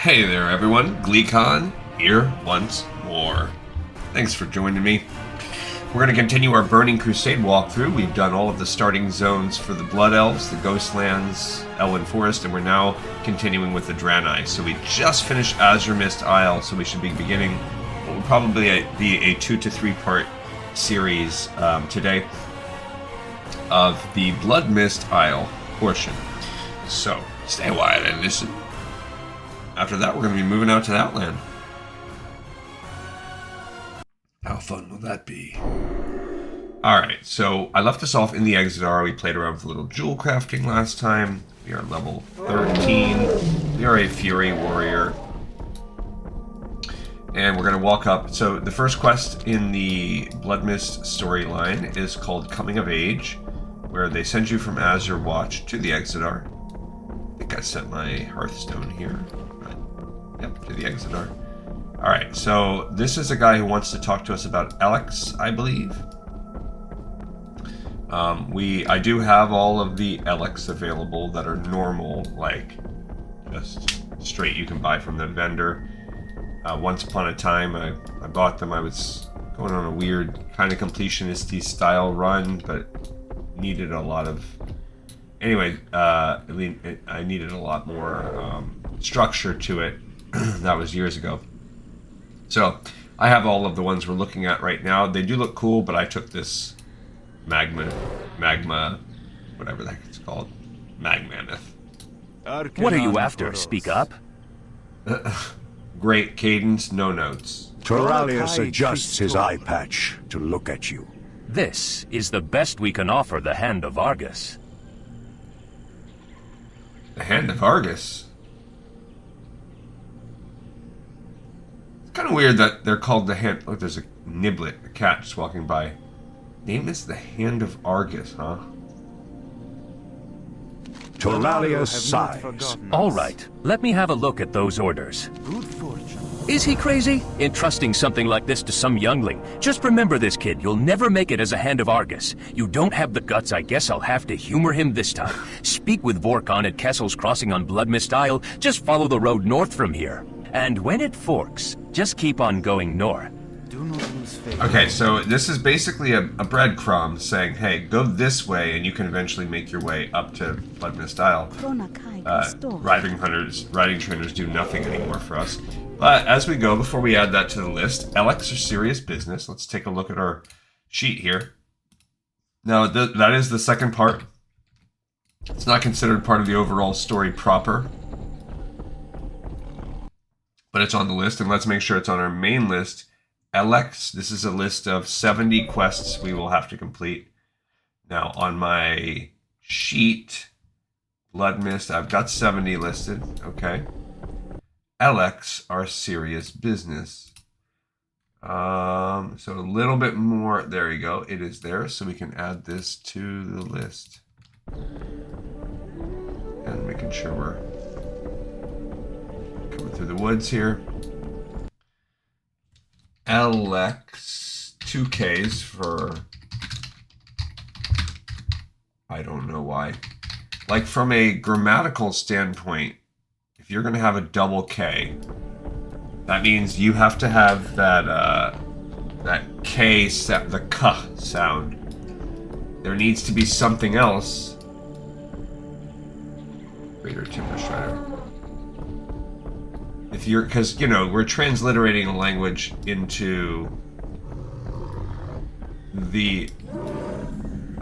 Hey there everyone, GleeCon here once more. Thanks for joining me. We're going to continue our Burning Crusade walkthrough. We've done all of the starting zones for the Blood Elves, the Ghostlands, Elwyn Forest, and we're now continuing with the Draenei. So we just finished Azure-Mist Isle, so we should be beginning what will probably be a 2 to 3 part series today of the Bloodmyst Isle portion. So stay a while and listen. After that, we're going to be moving out to Outland. How fun will that be? Alright, so I left us off in the Exarch. We played around with a little jewel crafting last time. We are level 13. We are a Fury Warrior. And we're going to walk up. So the first quest in the Bloodmyst storyline is called Coming of Age, where they send you from Azure Watch to the Exarch. I think I set my Hearthstone here. Yep, to the Exarch. Alright, so this is a guy who wants to talk to us about Elekks, I believe. I do have all of the Elekks available that are normal, like just straight you can buy from the vendor. Once upon a time, I bought them. I was going on a weird kind of completionist-y style run, but needed a lot of... Anyway, I needed a lot more structure to it. That was years ago. So, I have all of the ones we're looking at right now. They do look cool, but I took this magma, whatever the heck it's called, Magmammoth. What are you after? Speak up. Great cadence, no notes. Toralius adjusts his eye patch to look at you. This is the best we can offer the Hand of Argus. The Hand of Argus? Kind of weird that they're called the Hand... Look, there's a Niblet, a cat just walking by. Name is the Hand of Argus, huh? Toralius sighs. All right, let me have a look at those orders. Good fortune. Is he crazy? Entrusting something like this to some youngling. Just remember this, kid. You'll never make it as a Hand of Argus. You don't have the guts. I guess I'll have to humor him this time. Speak with Vorkon at Kessel's Crossing on Bloodmyst Isle. Just follow the road north from here. And when it forks, just keep on going north. Do not lose faith. Okay, so this is basically a breadcrumb saying, hey, go this way and you can eventually make your way up to Bloodmyst Isle. Riding trainers do nothing anymore for us. But as we go, before we add that to the list, Elekks are serious business. Let's take a look at our sheet here. Now, that is the second part. It's not considered part of the overall story proper, but it's on the list, and let's make sure it's on our main list. Elekks, this is a list of 70 quests we will have to complete. Now, on my sheet, Bloodmyst, I've got 70 listed, okay. Elekks are serious business. So a little bit more, there you go, it is there, so we can add this to the list. And making sure we're coming through the woods here. Elekks, 2Ks for... I don't know why. Like, from a grammatical standpoint, if you're going to have a double K, that means you have to have that K, the K sound. There needs to be something else. Greater Timber Shredder. If you're, because, you know, we're transliterating a language into the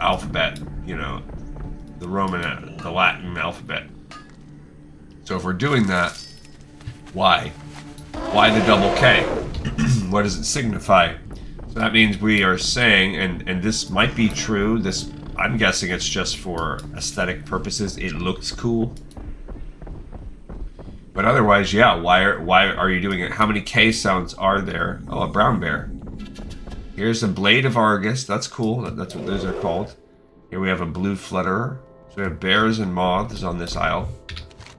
alphabet, you know, the Roman, the Latin alphabet. So if we're doing that, why? Why the double K? What does it signify? So that means we are saying, and this might be true, this, I'm guessing it's just for aesthetic purposes, it looks cool. But otherwise, yeah, why are you doing it? How many K sounds are there? Oh, a brown bear. Here's a Blade of Argus. That's cool. That's what those are called. Here we have a blue flutterer. So we have bears and moths on this isle.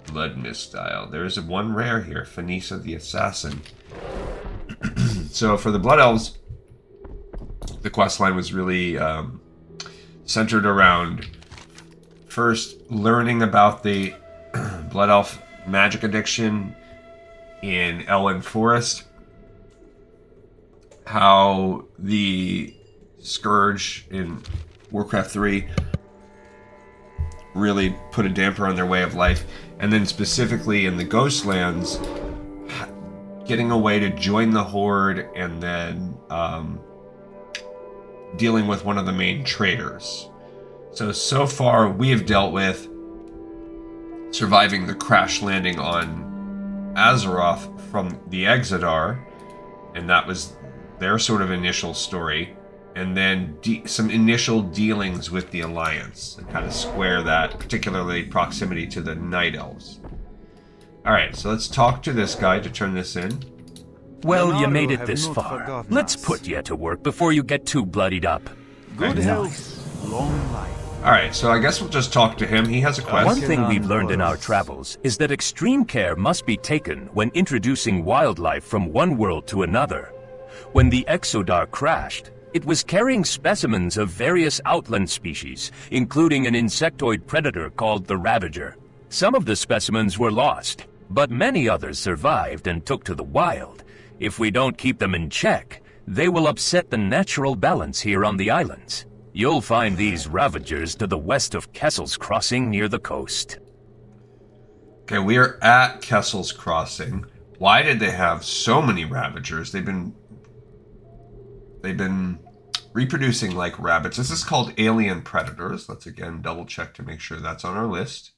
Bloodmyst Isle. There's one rare here. Phanisa the Assassin. So for the Blood Elves, the questline was really centered around first learning about the Blood Elf magic addiction, in Elwyn Forest, how the Scourge in Warcraft 3 really put a damper on their way of life, and then specifically in the Ghostlands, getting a way to join the Horde and then dealing with one of the main traders. So far we have dealt with surviving the crash landing on Azeroth from the Exodar, and that was their sort of initial story, and then some initial dealings with the Alliance and how to square that, particularly proximity to the Night Elves. Alright, so let's talk to this guy to turn this in. Well, you made it have this not far. forgotten Let's us. put you to work before you get too bloodied up. Good Nice. health, long life. Alright, so I guess we'll just talk to him. He has a quest. One thing we've learned in our travels is that extreme care must be taken when introducing wildlife from one world to another. When the Exodar crashed, it was carrying specimens of various outland species, including an insectoid predator called the Ravager. Some of the specimens were lost, but many others survived and took to the wild. If we don't keep them in check, they will upset the natural balance here on the islands. You'll find these Ravagers to the west of Kessel's Crossing near the coast. Okay, we are at Kessel's Crossing. Why did they have so many Ravagers? They've been reproducing like rabbits. This is called alien predators. Let's again double check to make sure that's on our list.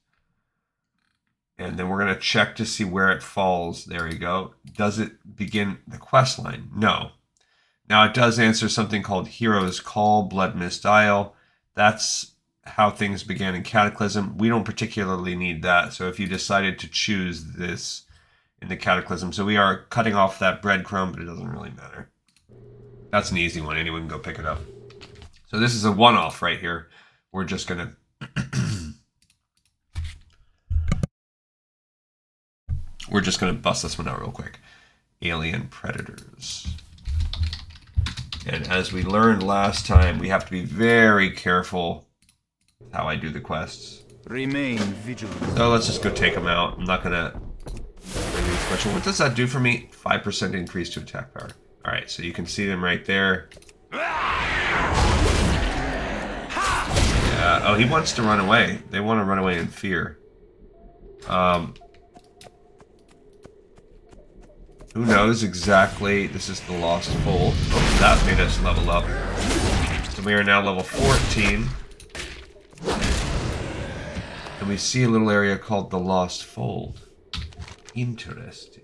And then we're going to check to see where it falls. There we go. Does it begin the quest line? No. Now it does answer something called Hero's Call, Bloodmyst Isle. That's how things began in Cataclysm. We don't particularly need that. So if you decided to choose this in the Cataclysm, so we are cutting off that breadcrumb, but it doesn't really matter. That's an easy one. Anyone can go pick it up. So this is a one-off right here. We're just going to... We're just going to bust this one out real quick. Alien Predators. And as we learned last time, we have to be very careful with how I do the quests. Remain vigilant. So let's just go take them out. I'm not going to... What does that do for me? 5% increase to attack power. Alright, so you can see them right there. Yeah, oh, he wants to run away. They want to run away in fear. Who knows exactly? This is the Lost Fold. Oh, that made us level up. So we are now level 14. And we see a little area called the Lost Fold. Interesting.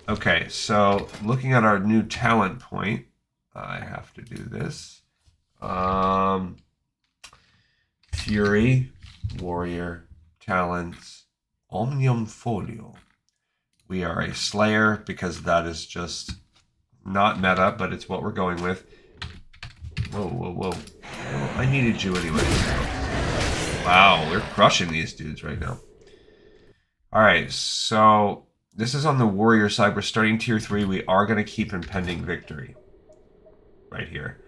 Okay, so looking at our new talent point, I have to do this. Fury, Warrior, Talents, Omnium Folio. We are a Slayer because that is just not meta, but it's what we're going with. Whoa, whoa, whoa. Well, I needed you anyway. Wow, we're crushing these dudes right now. Alright, so this is on the Warrior side. We're starting Tier 3. We are going to keep Impending Victory. Right here.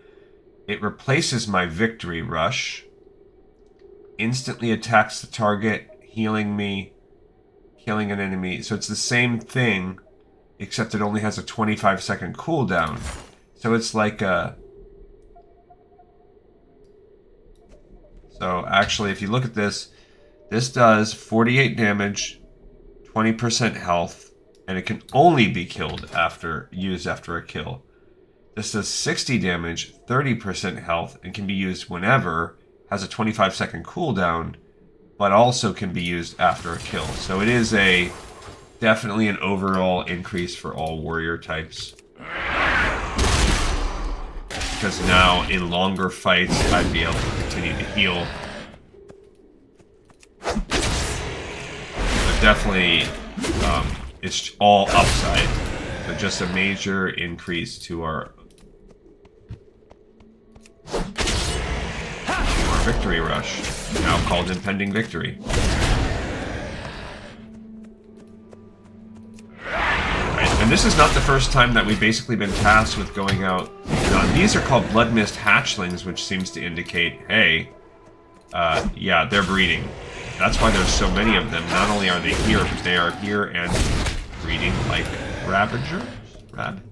It replaces my Victory Rush. Instantly attacks the target, healing me, killing an enemy. So it's the same thing, except it only has a 25-second cooldown. So it's like a... So actually, if you look at this, this does 48 damage, 20% health, and it can only be used after a kill. This does 60 damage, 30% health, and can be used whenever, has a 25-second cooldown, but also can be used after a kill. So it is definitely an overall increase for all warrior types. Because now in longer fights, I'd be able to continue to heal. But definitely, it's all upside. But just a major increase to our Victory Rush, now called Impending Victory. Right, and this is not the first time that we've basically been tasked with going out. Now, these are called Bloodmyst hatchlings, which seems to indicate, hey, yeah, they're breeding. That's why there's so many of them. Not only are they here, but they are here and breeding like Ravagers? Rabbits?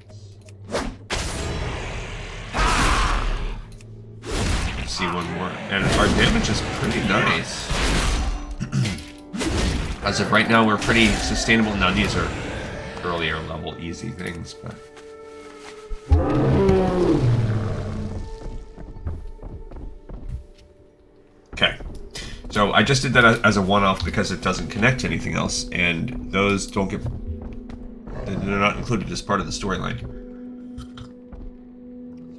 Let's see one more. And our damage is pretty nice. As of right now, we're pretty sustainable. Now, these are earlier level easy things, but... Okay. So I just did that as a one-off because it doesn't connect to anything else, and those don't get... They're not included as part of the storyline.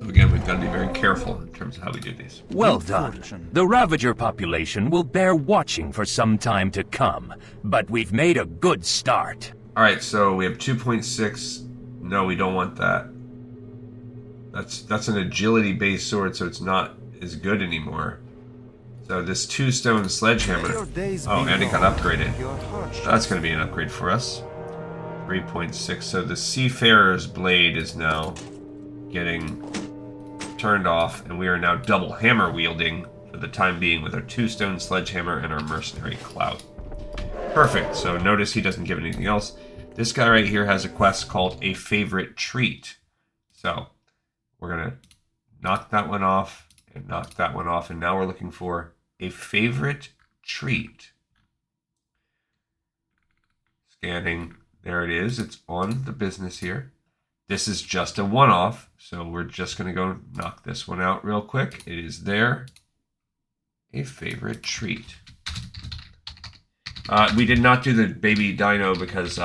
So again, we've got to be very careful in terms of how we do these. Well done. The Ravager population will bear watching for some time to come, but we've made a good start. Alright, so we have 2.6. No, we don't want that. That's an agility-based sword, so it's not as good anymore. So this 2-stone sledgehammer. Oh, and it got upgraded. That's going to be an upgrade for us. 3.6. So the Seafarer's Blade is now getting turned off, and we are now double hammer wielding for the time being with our 2-stone sledgehammer and our mercenary clout. Perfect. So notice he doesn't give anything else. This guy right here has a quest called A Favorite Treat. So we're going to knock that one off and knock that one off, and now we're looking for A Favorite Treat. Scanning. There it is. It's on the business here. This is just a one-off, so we're just going to go knock this one out real quick. It is there. A Favorite Treat. We did not do the baby dino because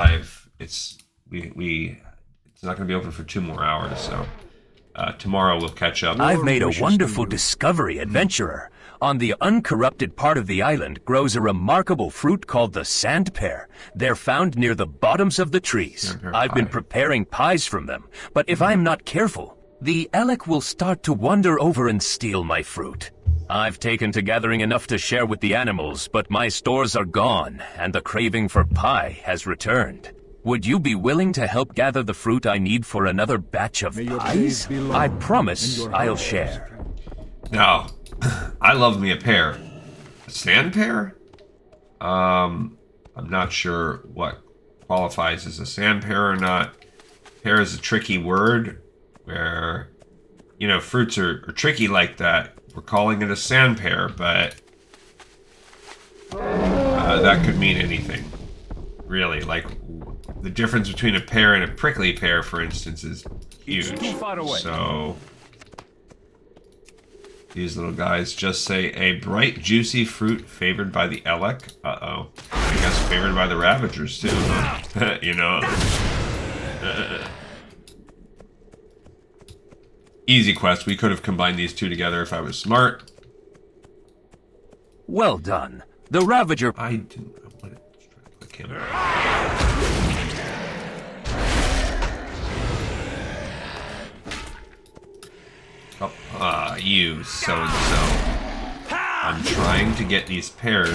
it's not going to be open for 2 more hours, so tomorrow we'll catch up. I've made a wonderful discovery, adventurer. On the uncorrupted part of the island grows a remarkable fruit called the sand pear. They're found near the bottoms of the trees. I've been preparing pies from them, but if I'm not careful, the Elekks will start to wander over and steal my fruit. I've taken to gathering enough to share with the animals, but my stores are gone, and the craving for pie has returned. Would you be willing to help gather the fruit I need for another batch of pies? I promise I'll share. Now, I love me a pear. A sand pear? I'm not sure what qualifies as a sand pear or not. Pear is a tricky word where, you know, fruits are tricky like that. We're calling it a sand pear, but that could mean anything. Really, like the difference between a pear and a prickly pear, for instance, is huge. It's too far away. So these little guys just say a bright, juicy fruit favored by the Elekks. Uh-oh. I guess favored by the Ravagers, too, huh? You know? Easy quest. We could have combined these two together if I was smart. Well done. The Ravager... I didn't... I wanted to try to click him. Oh, you so-and-so. I'm trying to get these pears.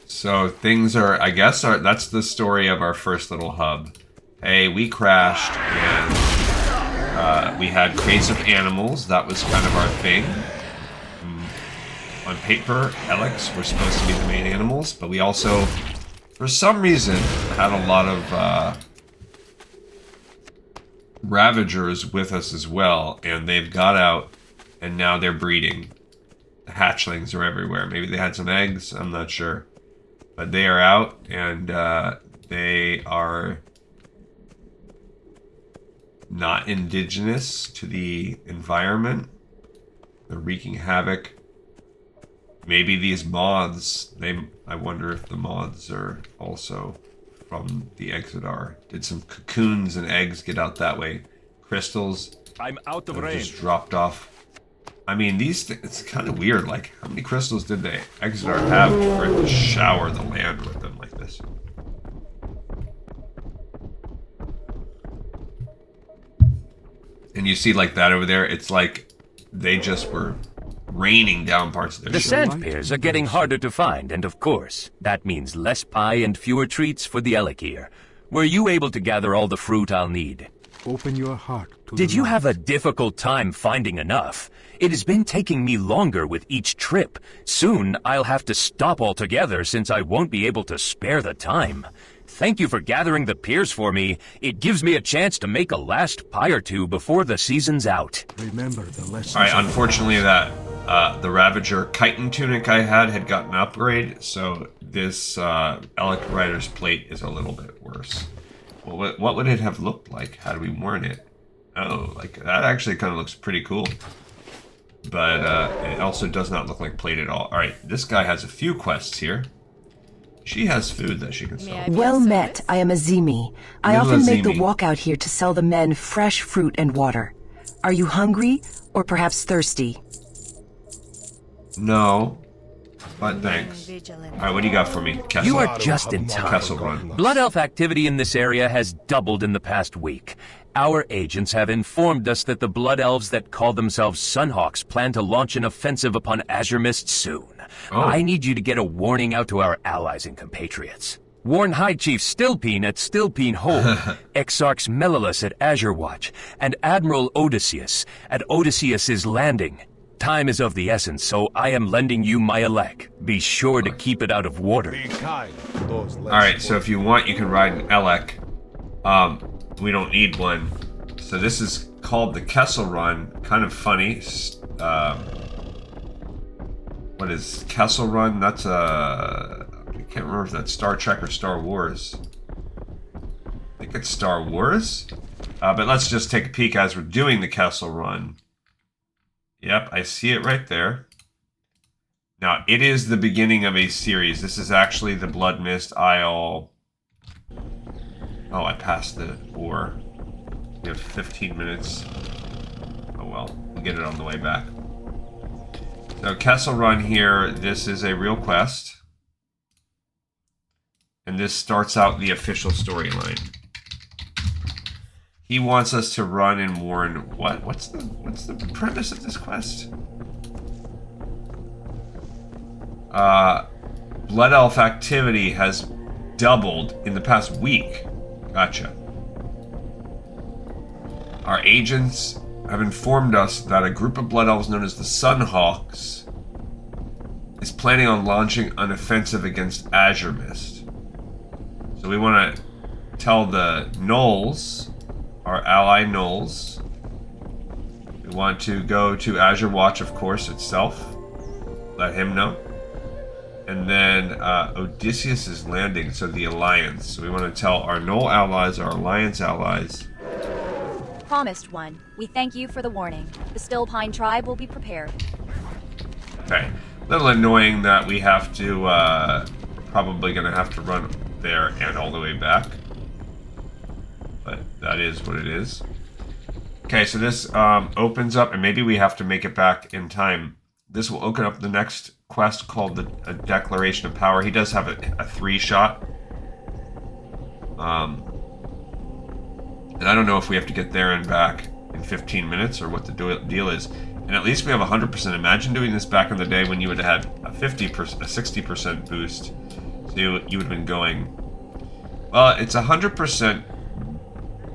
So things are, I guess, that's the story of our first little hub. Hey, we crashed, and we had crates of animals. That was kind of our thing. On paper, Elekks were supposed to be the main animals, but we also, for some reason, had a lot of Ravagers with us as well, and they've got out, and now they're breeding. The hatchlings are everywhere. Maybe they had some eggs, I'm not sure. But they are out, and they are not indigenous to the environment. They're wreaking havoc. Maybe these moths, I wonder if the moths are also from the Exarch. Did some cocoons and eggs get out that way? Crystals I'm out of range. Just dropped off. I mean, it's kind of weird. Like, how many crystals did the Exarch have for it to shower the land with them like this? And you see like that over there, it's like they just were raining down parts of their The ship. sand pears are getting harder to find, and of course, that means less pie and fewer treats for the Elekks here. Were you able to gather all the fruit I'll need? Open your heart to Did the you light. have a difficult time finding enough? It has been taking me longer with each trip. Soon, I'll have to stop altogether since I won't be able to spare the time. Thank you for gathering the peers for me. It gives me a chance to make a last pie or two before the season's out. Remember the lessons. Alright, of- unfortunately that the Ravager chitin tunic I had gotten an upgrade, so this Elekks Rider's plate is a little bit worse. Well, what would it have looked like had we worn it? Oh, like that actually kind of looks pretty cool. But it also does not look like plate at all. Alright, this guy has a few quests here. She has food that she can sell. Well met, I am Azimi. I Little often make the Azimi. walk out here to sell the men fresh fruit and water. Are you hungry, or perhaps thirsty? No, but thanks. Alright, what do you got for me, Kessel? You are just in time. Kessel Run. Blood Elf activity in this area has doubled in the past week. Our agents have informed us that the Blood Elves that call themselves Sunhawks plan to launch an offensive upon Azuremyst soon. Oh. I need you to get a warning out to our allies and compatriots. Warn High Chief Stillpine at Stillpine Hold, Exarch Melilus at Azure Watch, and Admiral Odysseus at Odysseus's Landing. Time is of the essence, so I am lending you my Elekks. Be sure to keep it out of water. Be kind to those less Alright, so if you want, you can ride an Elekks. We don't need one. So this is called the Kessel Run. Kind of funny. What is Kessel Run? That's a... I can't remember if that's Star Trek or Star Wars. I think it's Star Wars. But let's just take a peek as we're doing the Kessel Run. Yep, I see it right there. Now, it is the beginning of a series. This is actually the Bloodmyst Isle. Oh, I passed the ore. We have 15 minutes. Oh well, we'll get it on the way back. So, Kessel Run here, this is a real quest. And this starts out the official storyline. He wants us to run and warn what? What's the premise of this quest? Blood Elf activity has doubled in the past week. Gotcha. Our agents have informed us that a group of Blood Elves known as the Sunhawks is planning on launching an offensive against Azuremyst. So we want to tell the Gnolls, our ally Gnolls, we want to go to Azure Watch, of course, itself. Let him know. And then Odysseus' Landing, so the Alliance. So we want to tell our Gnoll allies, our Alliance allies. Promised one. We thank you for the warning. The Stillpine tribe will be prepared. Okay. A little annoying that we have to, we're probably going to have to run there and all the way back. But that is what it is. Okay, so this opens up, and maybe we have to make it back in time. This will open up the next quest called a Declaration of Power. He does have a 3-shot. And I don't know if we have to get there and back in 15 minutes or what the deal is. And at least we have 100%. Imagine doing this back in the day when you would have had a 60% boost. So you would have been going... Well, it's 100%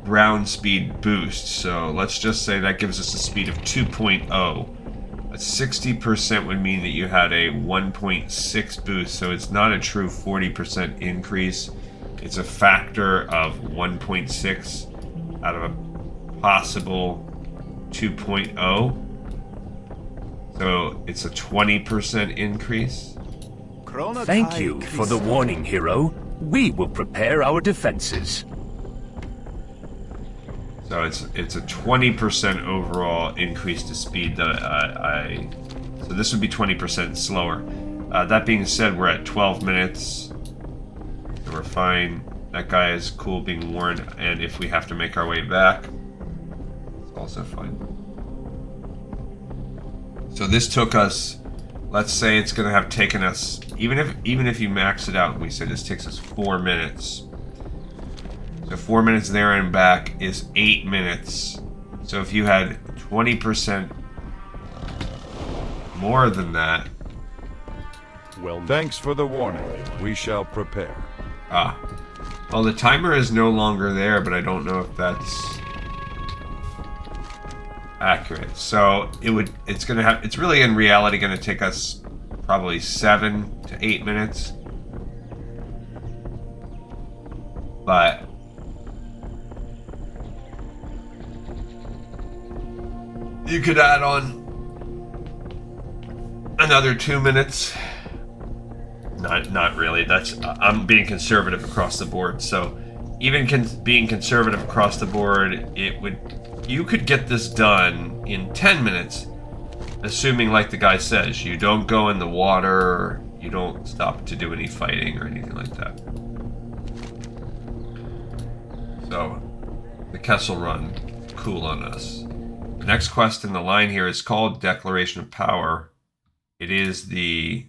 ground speed boost. So let's just say that gives us a speed of 2.0. A 60% would mean that you had a 1.6 boost, so it's not a true 40% increase. It's a factor of 1.6 out of a possible 2.0. So it's a 20% increase. Thank you for the warning, hero. We will prepare our defenses. So it's a 20% overall increase to speed that so this would be 20% slower. That being said, we're at 12 minutes. So we're fine. That guy is cool being warned, and if we have to make our way back, it's also fine. So this took us, let's say it's gonna have taken us, even if you max it out and we say this takes us 4 minutes. So 4 minutes there and back is 8 minutes. So if you had 20% more than that. Well, thanks for the warning. We shall prepare. Well, the timer is no longer there, but I don't know if that's accurate. So it's really in reality going to take us probably 7 to 8 minutes. But you could add on another 2 minutes. Not really. I'm being conservative across the board. So even being conservative across the board, you could get this done in 10 minutes, assuming, like the guy says, you don't go in the water, you don't stop to do any fighting or anything like that. So, the Kessel Run, cool on us. The next quest in the line here is called Declaration of Power. It is the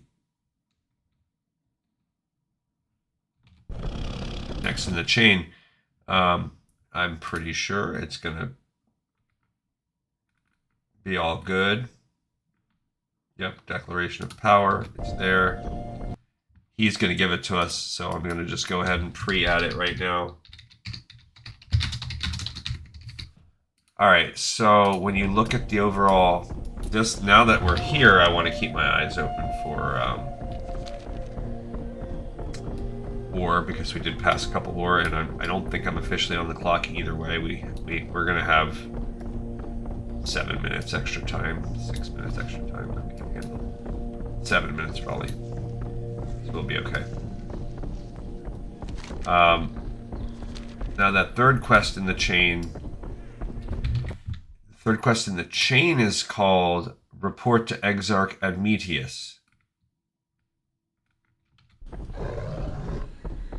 next in the chain. I'm pretty sure it's gonna be all good. Yep, Declaration of Power, it's there. He's gonna give it to us, so I'm gonna just go ahead and pre-add it right now. Alright, so when you look at the overall, just now that we're here, I want to keep my eyes open for war, because we did pass a couple war, and I don't think I'm officially on the clock either way. We're gonna have 7 minutes extra time, 6 minutes extra time that we can handle. 7 minutes probably, so we'll be okay. Now that third quest in the chain. Third quest in the chain is called Report to Exarch Admetius.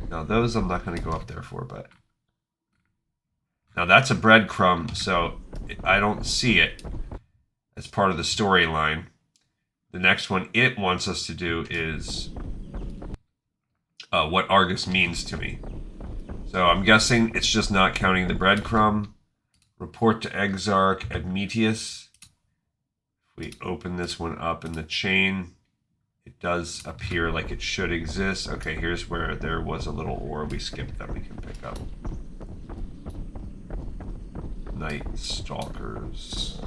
Now those I'm not going to go up there for, but... Now that's a breadcrumb, so I don't see it as part of the storyline. The next one it wants us to do is what Argus means to me. So I'm guessing it's just not counting the breadcrumb. Report to Exarch Admetius. If we open this one up in the chain, it does appear like it should exist. Okay, here's where there was a little ore we skipped that we can pick up. Night Stalkers.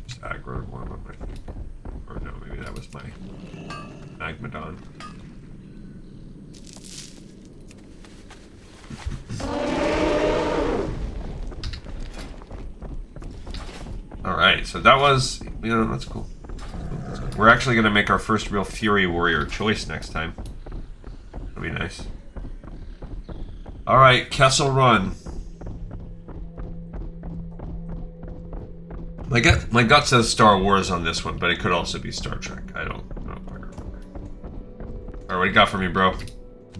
Just aggroed one of them, I think. Or no, maybe that was my Magmadon. Alright, so that was, that's cool. We're actually going to make our first real Fury Warrior choice next time. That'll be nice. Alright, Kessel Run. My gut says Star Wars on this one, but it could also be Star Trek. I don't quite remember. Alright, what do you got for me, bro?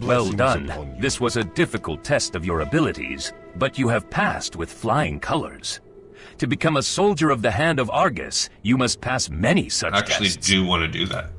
Well done. This was a difficult test of your abilities, but you have passed with flying colors. To become a soldier of the hand of Argus, you must pass many such tests. I actually do want to do that.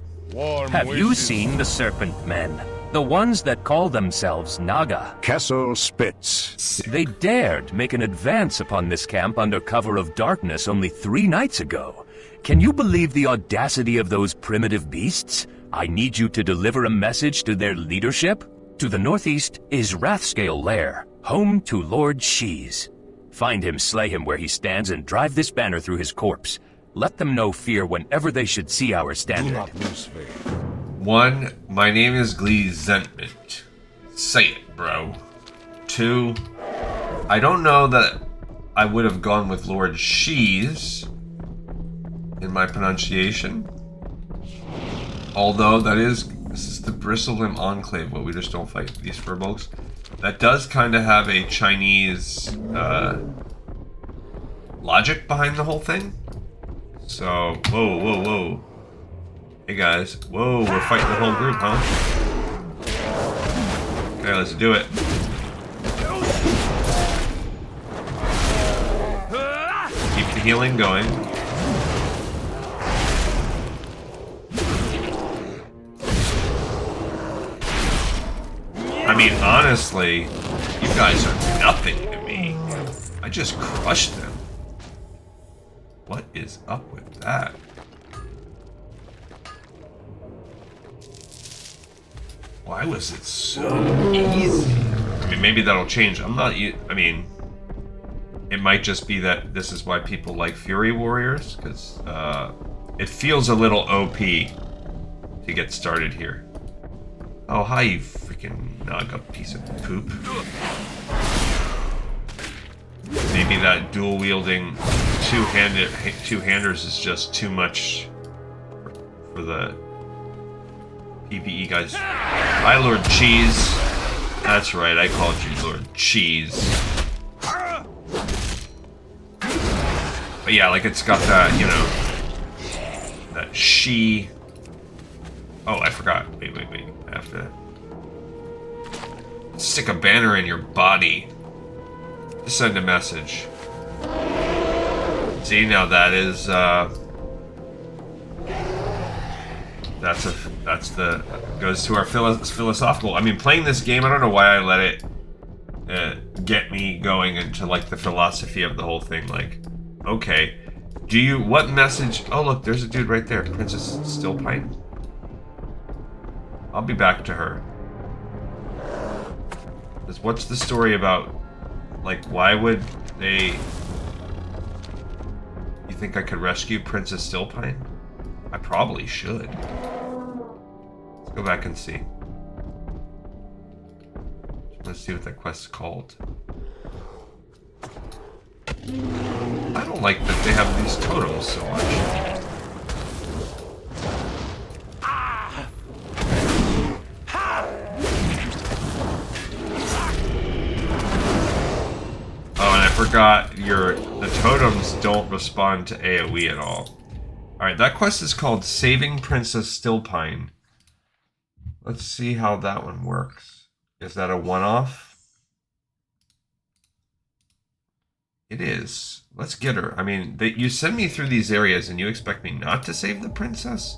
Have you seen the Serpent Men? The ones that call themselves Naga. Kessel spits. Sick. They dared make an advance upon this camp under cover of darkness only 3 nights ago. Can you believe the audacity of those primitive beasts? I need you to deliver a message to their leadership. To the northeast is Wrathscale Lair, home to Lord Shees. Find him, slay him where he stands, and drive this banner through his corpse. Let them know fear whenever they should see our standard. Do not lose faith. 1, my name is Gleesentment. Say it, bro. 2, I don't know that I would have gone with Lord Shees in my pronunciation. Although this is the Bristlerim Enclave, but we just don't fight these furbolgs. That does kind of have a Chinese logic behind the whole thing. So, whoa. Hey guys, whoa, we're fighting the whole group, huh? Okay, let's do it. Keep the healing going. I mean, honestly, you guys are nothing to me. I just crushed them. What is up with that? Why was it so easy? I mean, maybe that'll change. I mean, it might just be that this is why people like Fury Warriors, because it feels a little OP to get started here. Oh, hi, you freaking Naga piece of poop. Maybe that dual-wielding two-handers is just too much for the PvE guys. Hi, Lord Cheese. That's right, I called you Lord Cheese. But yeah, like it's got that, you know, that she. Oh, I forgot. Wait. I have to stick a banner in your body to send a message. See, now that is goes to our philosophical. I mean, playing this game, I don't know why I let it get me going into like the philosophy of the whole thing. Like, okay, what message? Oh, look, there's a dude right there, Princess Stillpine. I'll be back to her. What's the story about? Like, why would they? You think I could rescue Princess Stillpine? I probably should. Let's go back and see. Let's see what that quest's called. I don't like that they have these totems so much. Oh, and I forgot the totems don't respond to AoE at all. Alright, that quest is called Saving Princess Stillpine. Let's see how that one works. Is that a one-off? It is. Let's get her. I mean, you send me through these areas and you expect me not to save the princess?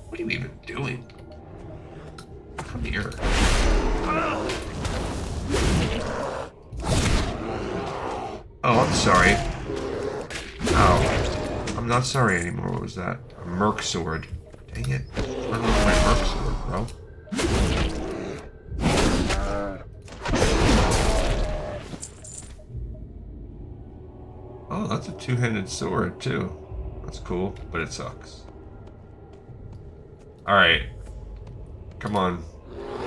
What are you even doing? Come here. Oh, I'm sorry. Ow. I'm not sorry anymore. What was that? A Merc Sword. Dang it. Run with my Merc Sword, bro. Oh, that's a two-handed sword, too. That's cool, but it sucks. Alright. Come on.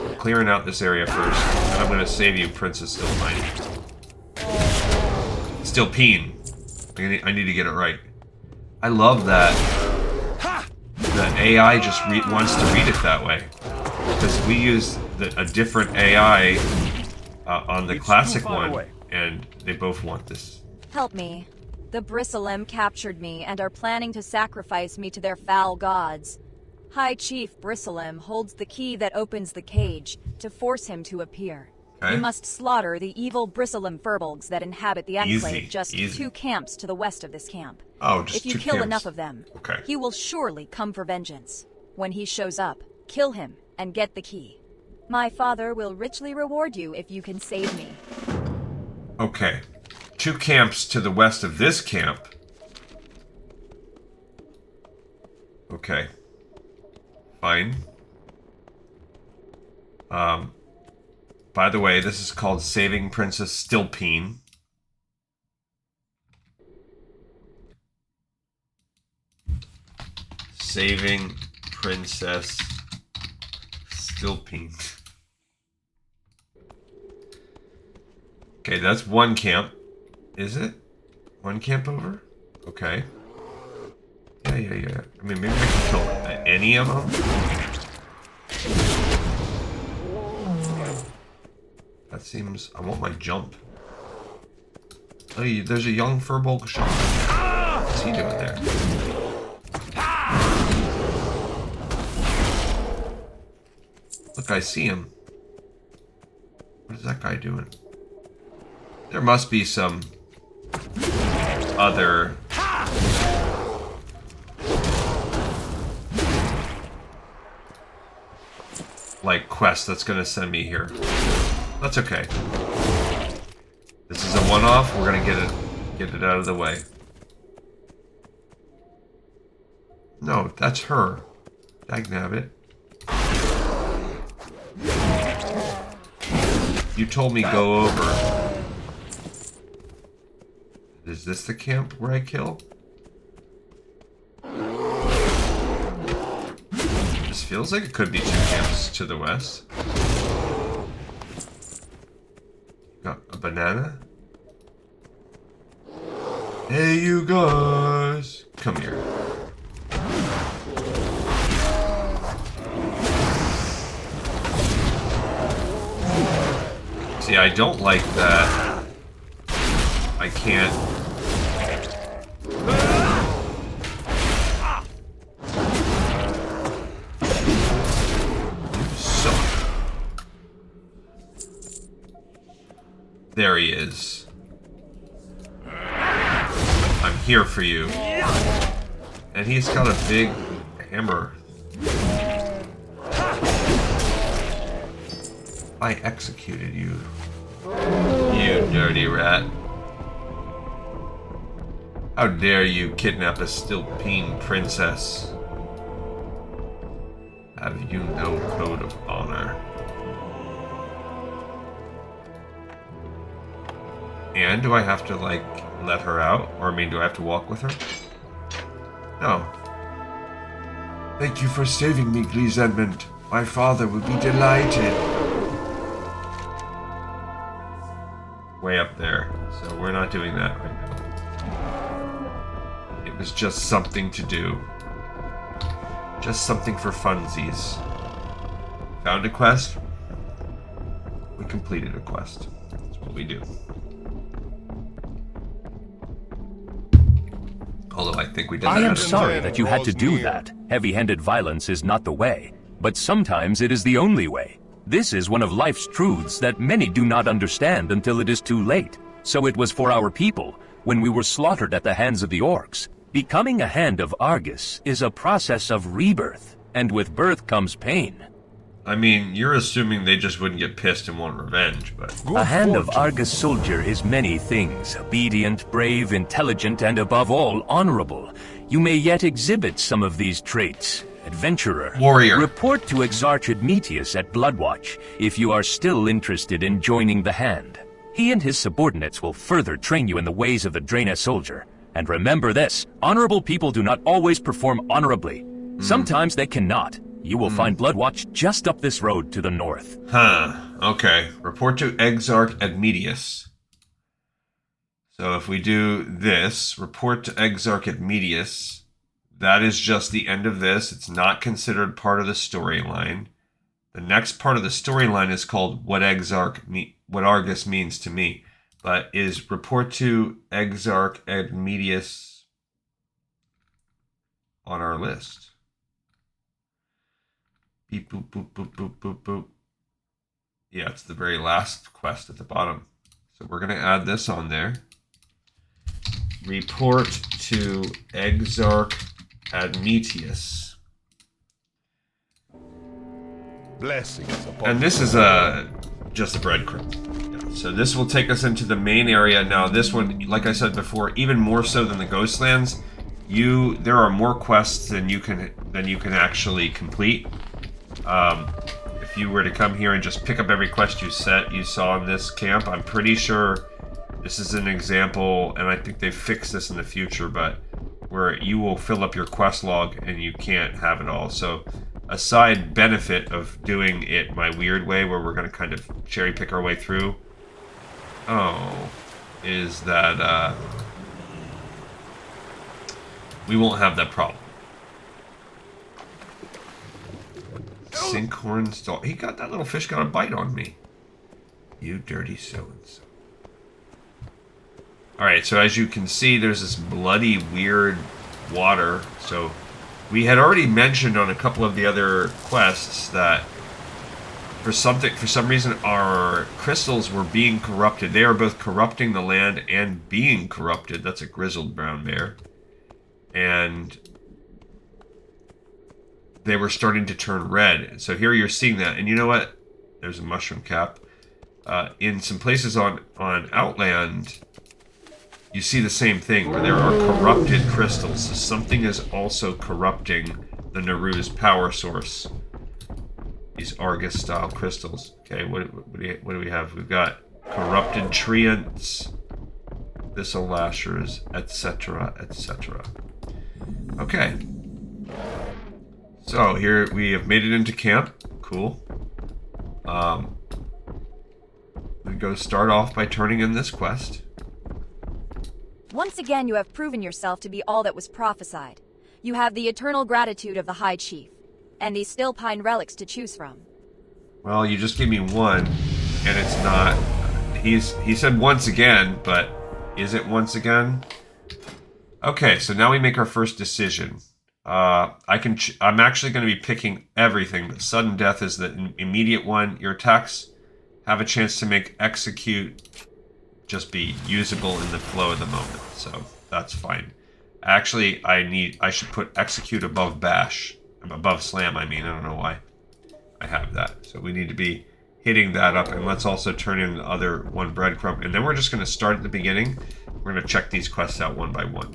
I'm clearing out this area first. And I'm gonna save you, Princess Stillpine. Stillpine. I need to get it right. I love that the AI just wants to read it that way. Because we use a different AI on the classic one, and they both want this. Help me. The Bristlem captured me and are planning to sacrifice me to their foul gods. High Chief Bristlem holds the key that opens the cage to force him to appear. Okay. You must slaughter the evil Bristlem furbolgs that inhabit the enclave just 2 camps to the west of this camp. Oh, just if you 2 kill camps. enough of them, okay, he will surely come for vengeance. When he shows up, kill him and get the key. My father will richly reward you if you can save me. Okay. 2 camps to the west of this camp. Okay. Fine. By the way, this is called Saving Princess Stillpine. Saving Princess Stillpine. Okay, that's 1 camp. Is it? 1 camp over? Okay. Yeah. I mean, maybe I can kill any of them. That seems... I want my jump. Oh, there's a young Furbolg shot. What's he doing there? Look, I see him. What is that guy doing? There must be some other... like, quest that's gonna send me here. That's okay. This is a one-off. We're gonna get it out of the way. No, that's her. Dagnabbit. You told me go over. Is this the camp where I kill? This feels like it could be 2 camps to the west. Got a banana. Hey, you guys! Come here. See, I don't like that. I can't. You suck. There he is. I'm here for you. And he's got a big hammer. I executed you. You dirty rat. How dare you kidnap a Stillpine princess? Have you no code of honor? And do I have to, like, let her out? Or, I mean, do I have to walk with her? No. Thank you for saving me, Glees Edmund. My father will be delighted. Way up there. So we're not doing that right now. It was just something to do. Just something for funsies. Found a quest. We completed a quest. That's what we do. Although I think we did that. I am sorry that you had to do that. Heavy-handed violence is not the way, but sometimes it is the only way. This is one of life's truths that many do not understand until it is too late. So it was for our people, when we were slaughtered at the hands of the orcs. Becoming a Hand of Argus is a process of rebirth, and with birth comes pain. I mean, you're assuming they just wouldn't get pissed and want revenge, but... A Hand of Argus soldier is many things, obedient, brave, intelligent, and above all, honorable. You may yet exhibit some of these traits. Adventurer. Warrior. Report to Exarch Admetius at Bloodwatch if you are still interested in joining the Hand. He and his subordinates will further train you in the ways of the Draenei soldier. And remember this, honorable people do not always perform honorably. Sometimes they cannot. You will find Bloodwatch just up this road to the north. Huh. Okay. Report to Exarch Admetius. So if we do this, report to Exarch Admetius, that is just the end of this. It's not considered part of the storyline. The next part of the storyline is called What Argus Means to Me. But is report to Exarch Admetius on our list. Beep, boop, boop, boop, boop, boop, boop. Yeah, it's the very last quest at the bottom. So we're going to add this on there. Report to Exarch Admetius. Blessings upon And this is just a breadcrumb. Yeah, so this will take us into the main area. Now this one, like I said before, even more so than the Ghostlands, there are more quests than you can actually complete. If you were to come here and just pick up every quest you saw in this camp, I'm pretty sure this is an example, and I think they fix this in the future, but where you will fill up your quest log and you can't have it all. So a side benefit of doing it my weird way, where we're going to kind of cherry pick our way through, is that we won't have that problem. Sinkhorn's dog. That little fish got a bite on me. You dirty so-and-so. Alright, so as you can see, there's this bloody, weird water. So we had already mentioned on a couple of the other quests that for some reason our crystals were being corrupted. They are both corrupting the land and being corrupted. That's a grizzled brown bear. And they were starting to turn red. So here you're seeing that. And you know what? There's a mushroom cap. In some places on Outland, you see the same thing, where there are corrupted crystals. So something is also corrupting the Naru's power source. These Argus-style crystals. Okay, what do we have? We've got corrupted treants. thistle lashers, etc., etc. Okay. So here we have made it into camp. Cool. We go start off by turning in this quest. Once again, you have proven yourself to be all that was prophesied. You have the eternal gratitude of the High Chief, and these Stillpine relics to choose from. Well, you just gave me one, and it's not... He said once again, but is it once again? Okay, so now we make our first decision. I'm actually going to be picking everything, but sudden death is the immediate one. Your attacks have a chance to make execute just be usable in the flow of the moment, so that's fine. Actually, I should put execute above bash. Above slam, I mean. I don't know why I have that. So we need to be hitting that up, and let's also turn in the other one breadcrumb, and then we're just going to start at the beginning. We're going to check these quests out one by one.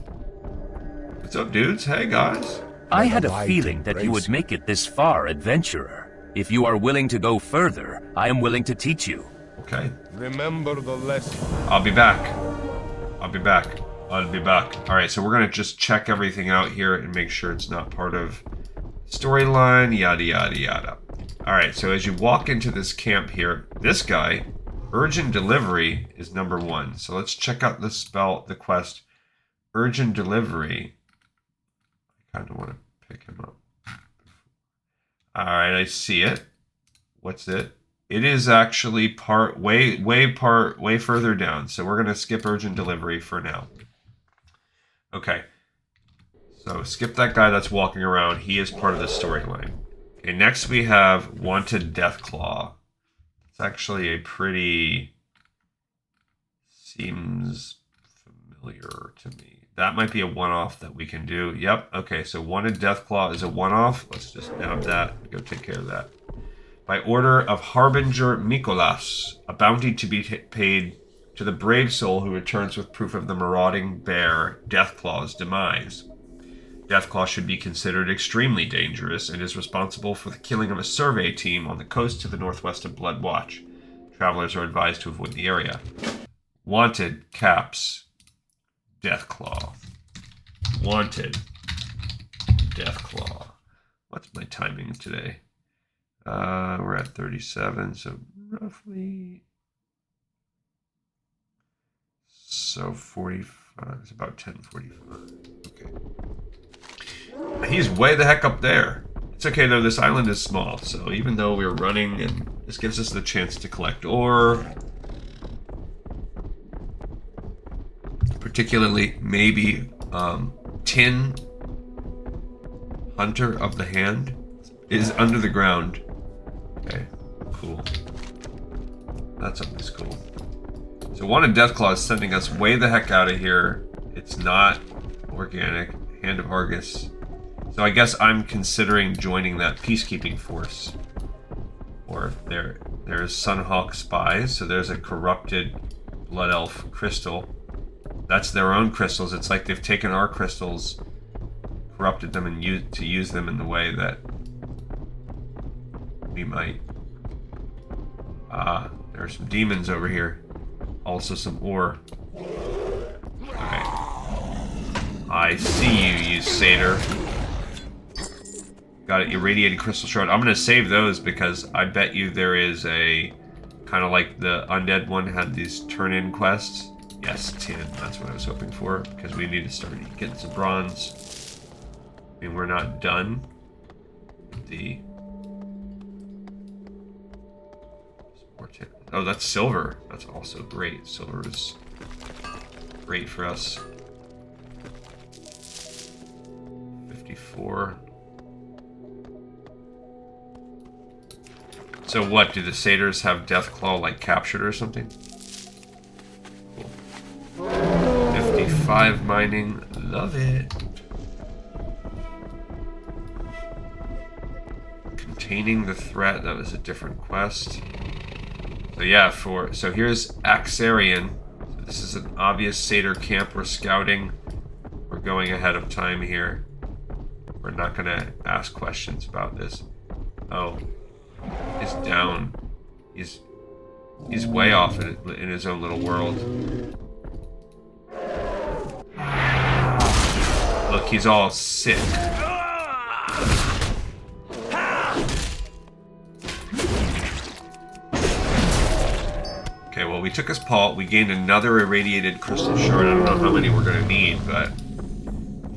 What's up, dudes? Hey, guys. I had a feeling that you would make it this far, adventurer. If you are willing to go further, I am willing to teach you. Okay. Remember the lesson. I'll be back. I'll be back. I'll be back. Alright, so we're going to just check everything out here and make sure it's not part of storyline, yada, yada, yada. Alright, so as you walk into this camp here, this guy, Urgent Delivery, is number 1. So let's check out the quest, Urgent Delivery. I kind of want to pick him up. Alright, I see it. What's it? It is actually way further down. So we're going to skip Urgent Delivery for now. Okay. So skip that guy that's walking around. He is part of the storyline. Okay, next we have Wanted Deathclaw. It's actually a pretty... seems familiar to me. That might be a one-off that we can do. Yep, okay, so Wanted Deathclaw is a one-off. Let's just nab that and go take care of that. By order of Harbinger Mikolas, a bounty to be paid to the brave soul who returns with proof of the marauding bear Deathclaw's demise. Deathclaw should be considered extremely dangerous and is responsible for the killing of a survey team on the coast to the northwest of Bloodwatch. Travelers are advised to avoid the area. Wanted Caps Deathclaw. Wanted Deathclaw. What's my timing today? We're at 37, so roughly... So 45, it's about 10:45. Okay. He's way the heck up there. It's okay though, this island is small, so even though we're running, and this gives us the chance to collect ore, particularly maybe Tin Hunter of the Hand is under the ground. Okay, cool. That's always cool. So Wanted Deathclaw is sending us way the heck out of here. It's not organic. Hand of Argus. So I guess I'm considering joining that peacekeeping force. Or there's Sunhawk Spies. So there's a corrupted Blood Elf crystal. That's their own crystals. It's like they've taken our crystals, corrupted them, and use them in the way that we might. There are some demons over here. Also some ore. Alright. I see you, you satyr. Got an irradiated crystal shard. I'm gonna save those because I bet you there is a kind of like the undead one had these turn-in quests. Yes, tin. That's what I was hoping for because we need to start getting some bronze. I mean, we're not done. Oh, that's silver. That's also great. Silver is great for us. 54. So what, do the satyrs have Deathclaw like captured or something? Cool. 55 mining. Love it. Containing the threat. That was a different quest. So yeah, so here's Axarian. So this is an obvious satyr camp we're scouting. We're going ahead of time here. We're not gonna ask questions about this. Oh, he's down. He's way off in his own little world. Look, he's all sick. Okay, well, we took his paw. We gained another irradiated crystal shard. I don't know how many we're going to need, but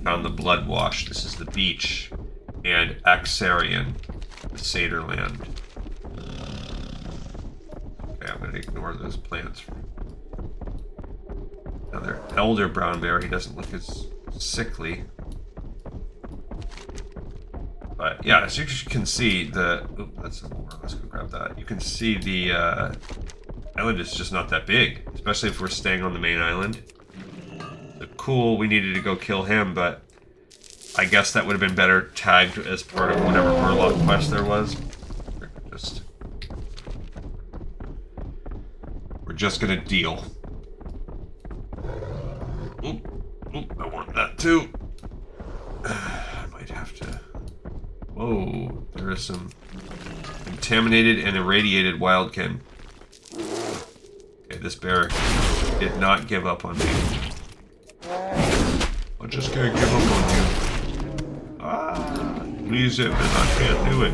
found the blood wash. This is the beach. And Axarian, the Satyr-land. Okay, I'm going to ignore those plants. Another elder brown bear. He doesn't look as sickly. But yeah, as you can see, oh, that's a more. Let's go grab that. You can see the island is just not that big, especially if we're staying on the main island. So cool, we needed to go kill him, but I guess that would have been better tagged as part of whatever Murloc quest there was. We're just gonna deal. Oop, I want that too. I might have to. Whoa, there is some contaminated and irradiated wildkin. Okay, this bear did not give up on me. I'm just gonna give up on you. Please it, man, I can't do it.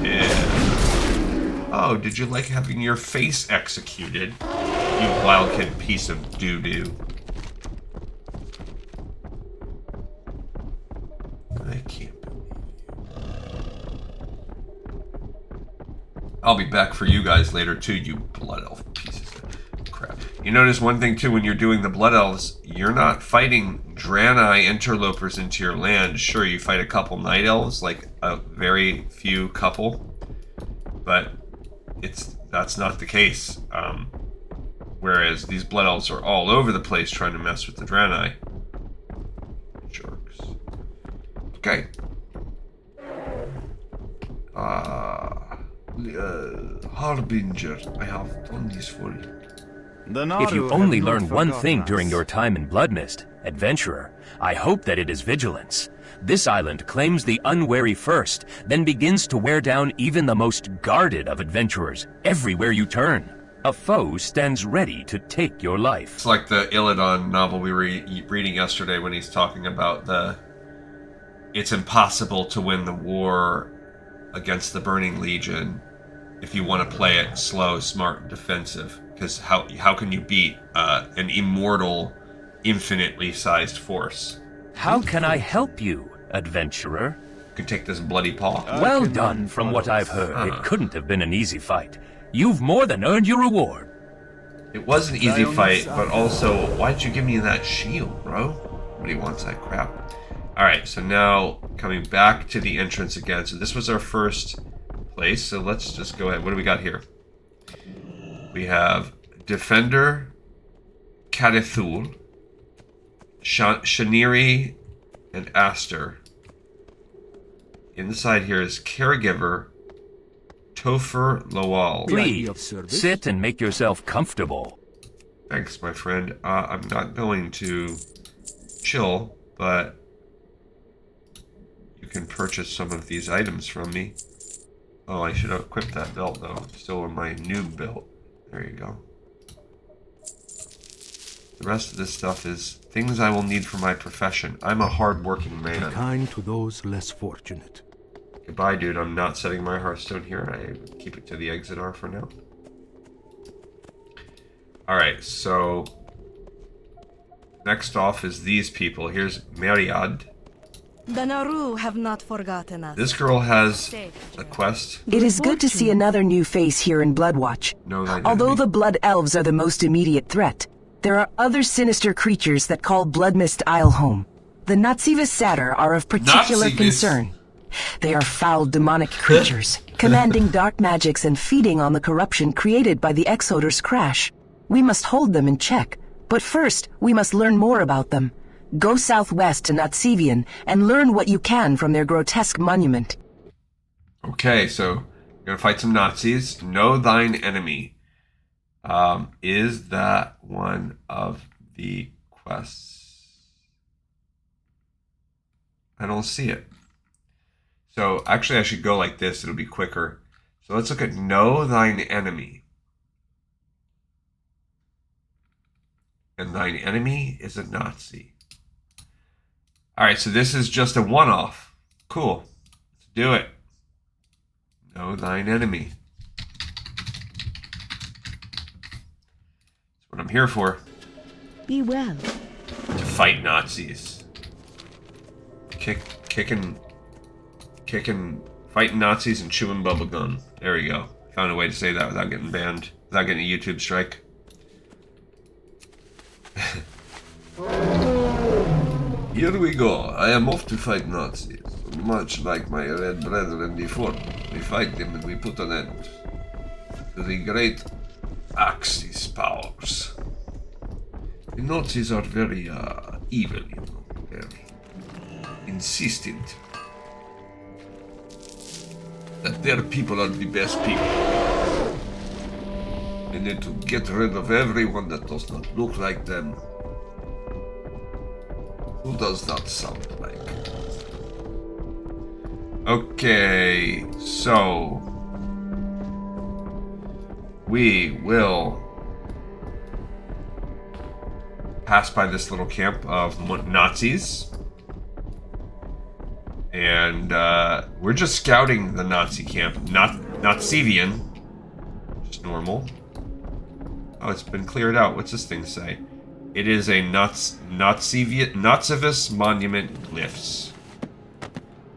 Yeah. Oh, did you like having your face executed? You wildkin piece of doo-doo. I can't believe you. I'll be back for you guys later too, you blood elf pieces of crap. You notice one thing too, when you're doing the blood elves, you're not fighting Draenei interlopers into your land. Sure, you fight a couple night elves, like a very few couple, but that's not the case. Whereas these blood elves are all over the place trying to mess with the Draenei. Jerks. Okay. Harbinger, I have done this for you. If you only learn one thing during your time in Bloodmyst, adventurer, I hope that it is vigilance. This island claims the unwary first, then begins to wear down even the most guarded of adventurers everywhere you turn. A foe stands ready to take your life. It's like the Illidan novel we were reading yesterday when he's talking about it's impossible to win the war against the Burning Legion if you want to play it slow, smart, and defensive. Because how can you beat an immortal, infinitely sized force? How can I help you, adventurer? You could take this bloody paw. Well done. From what I've heard, it couldn't have been an easy fight. You've more than earned your reward. It was an easy fight, but also, why'd you give me that shield, bro? Nobody wants that crap. Alright, so now coming back to the entrance again. So this was our first place, so let's just go ahead. What do we got here? We have Defender, Kadithul, Shaniri, and Aster. Inside here is Caregiver, Topher Lawal. Please, sit and make yourself comfortable. Thanks, my friend. I'm not going to chill, but you can purchase some of these items from me. Oh, I should have equipped that belt, though. I'm still in my noob belt. There you go. The rest of this stuff is things I will need for my profession. I'm a hard-working man. Be kind to those less fortunate. Goodbye, dude. I'm not setting my Hearthstone here. I keep it to the Exarch for now. Alright, so next off is these people. Here's Myriad. The Naru have not forgotten us. This girl has a quest. It is good to see another new face here in Bloodwatch. Although the Blood Elves are the most immediate threat, there are other sinister creatures that call Bloodmyst Isle home. The Natsivis Satyr are of particular concern. They are foul demonic creatures, commanding dark magics and feeding on the corruption created by the Exoder's crash. We must hold them in check, but first we must learn more about them. Go southwest to Natsivian and learn what you can from their grotesque monument. Okay, so we're gonna fight some Nazis. Know thine enemy. Is that one of the quests? I don't see it. So actually I should go like this, it'll be quicker. So let's look at know thine enemy. And thine enemy is a Nazi. Alright, so this is just a one-off. Cool. Let's do it. Know thine enemy. That's what I'm here for. Be well. To fight Nazis. Kicking, fighting Nazis and chewing bubblegum. There we go. Found a way to say that without getting banned. Without getting a YouTube strike. Here we go. I am off to fight Nazis. Much like my red brethren before. We fight them and we put an end to the great Axis powers. The Nazis are very evil, you know. Very insistent that their people are the best people. They need to get rid of everyone that does not look like them. Who does that sound like? Okay, so we will pass by this little camp of Nazis. And we're just scouting the Nazi camp, Nazivian, just normal. Oh, it's been cleared out. What's this thing say? It is a Nazivist monument glyphs.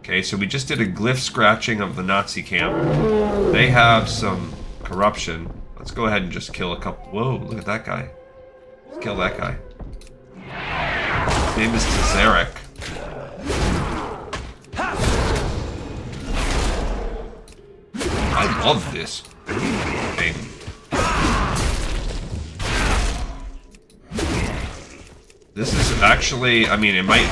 Okay, so we just did a glyph scratching of the Nazi camp. They have some corruption. Let's go ahead and just kill a couple. Whoa, look at that guy. Let's kill that guy. His name is Tazarek. I love this thing. This is actually, I mean, it might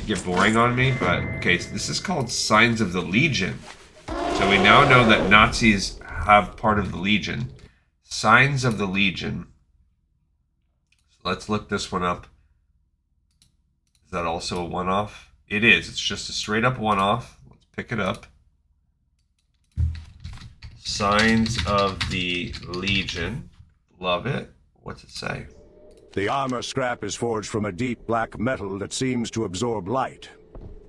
get boring on me, but okay, so this is called Signs of the Legion. So we now know that Nazis have part of the Legion. Signs of the Legion. So let's look this one up. Is that also a one-off? It is. It's just a straight up one-off. Let's pick it up. Signs of the Legion. Love it. What's it say? The armor scrap is forged from a deep black metal that seems to absorb light.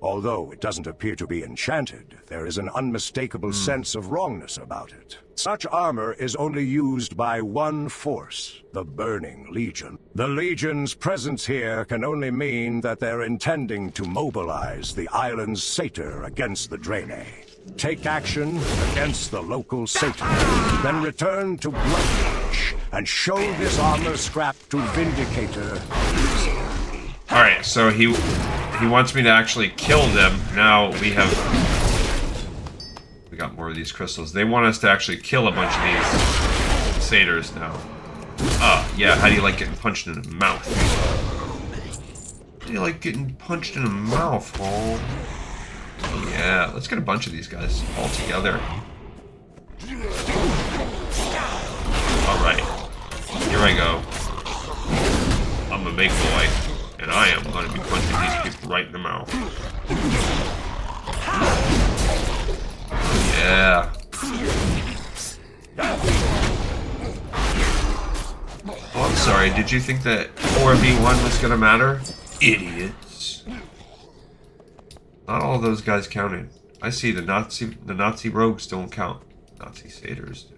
Although it doesn't appear to be enchanted, there is an unmistakable sense of wrongness about it. Such armor is only used by one force, the Burning Legion. The Legion's presence here can only mean that they're intending to mobilize the island's satyr against the Draenei. Take action against the local satyr, then return to Bloodmyst and show this armor scrap to Vindicator. Alright, so he wants me to actually kill them. Now we got more of these crystals. They want us to actually kill a bunch of these satyrs now. Yeah, how do you like getting punched in the mouth? How do you like getting punched in the mouth, oh? Yeah, let's get a bunch of these guys all together. Alright, here I go. I'm a big boy, and I am going to be punching these people right in the mouth. Yeah. Oh, I'm sorry, did you think that 4v1 was going to matter? Idiots. Not all those guys counted. I see the Nazi rogues don't count. Nazi satyrs do.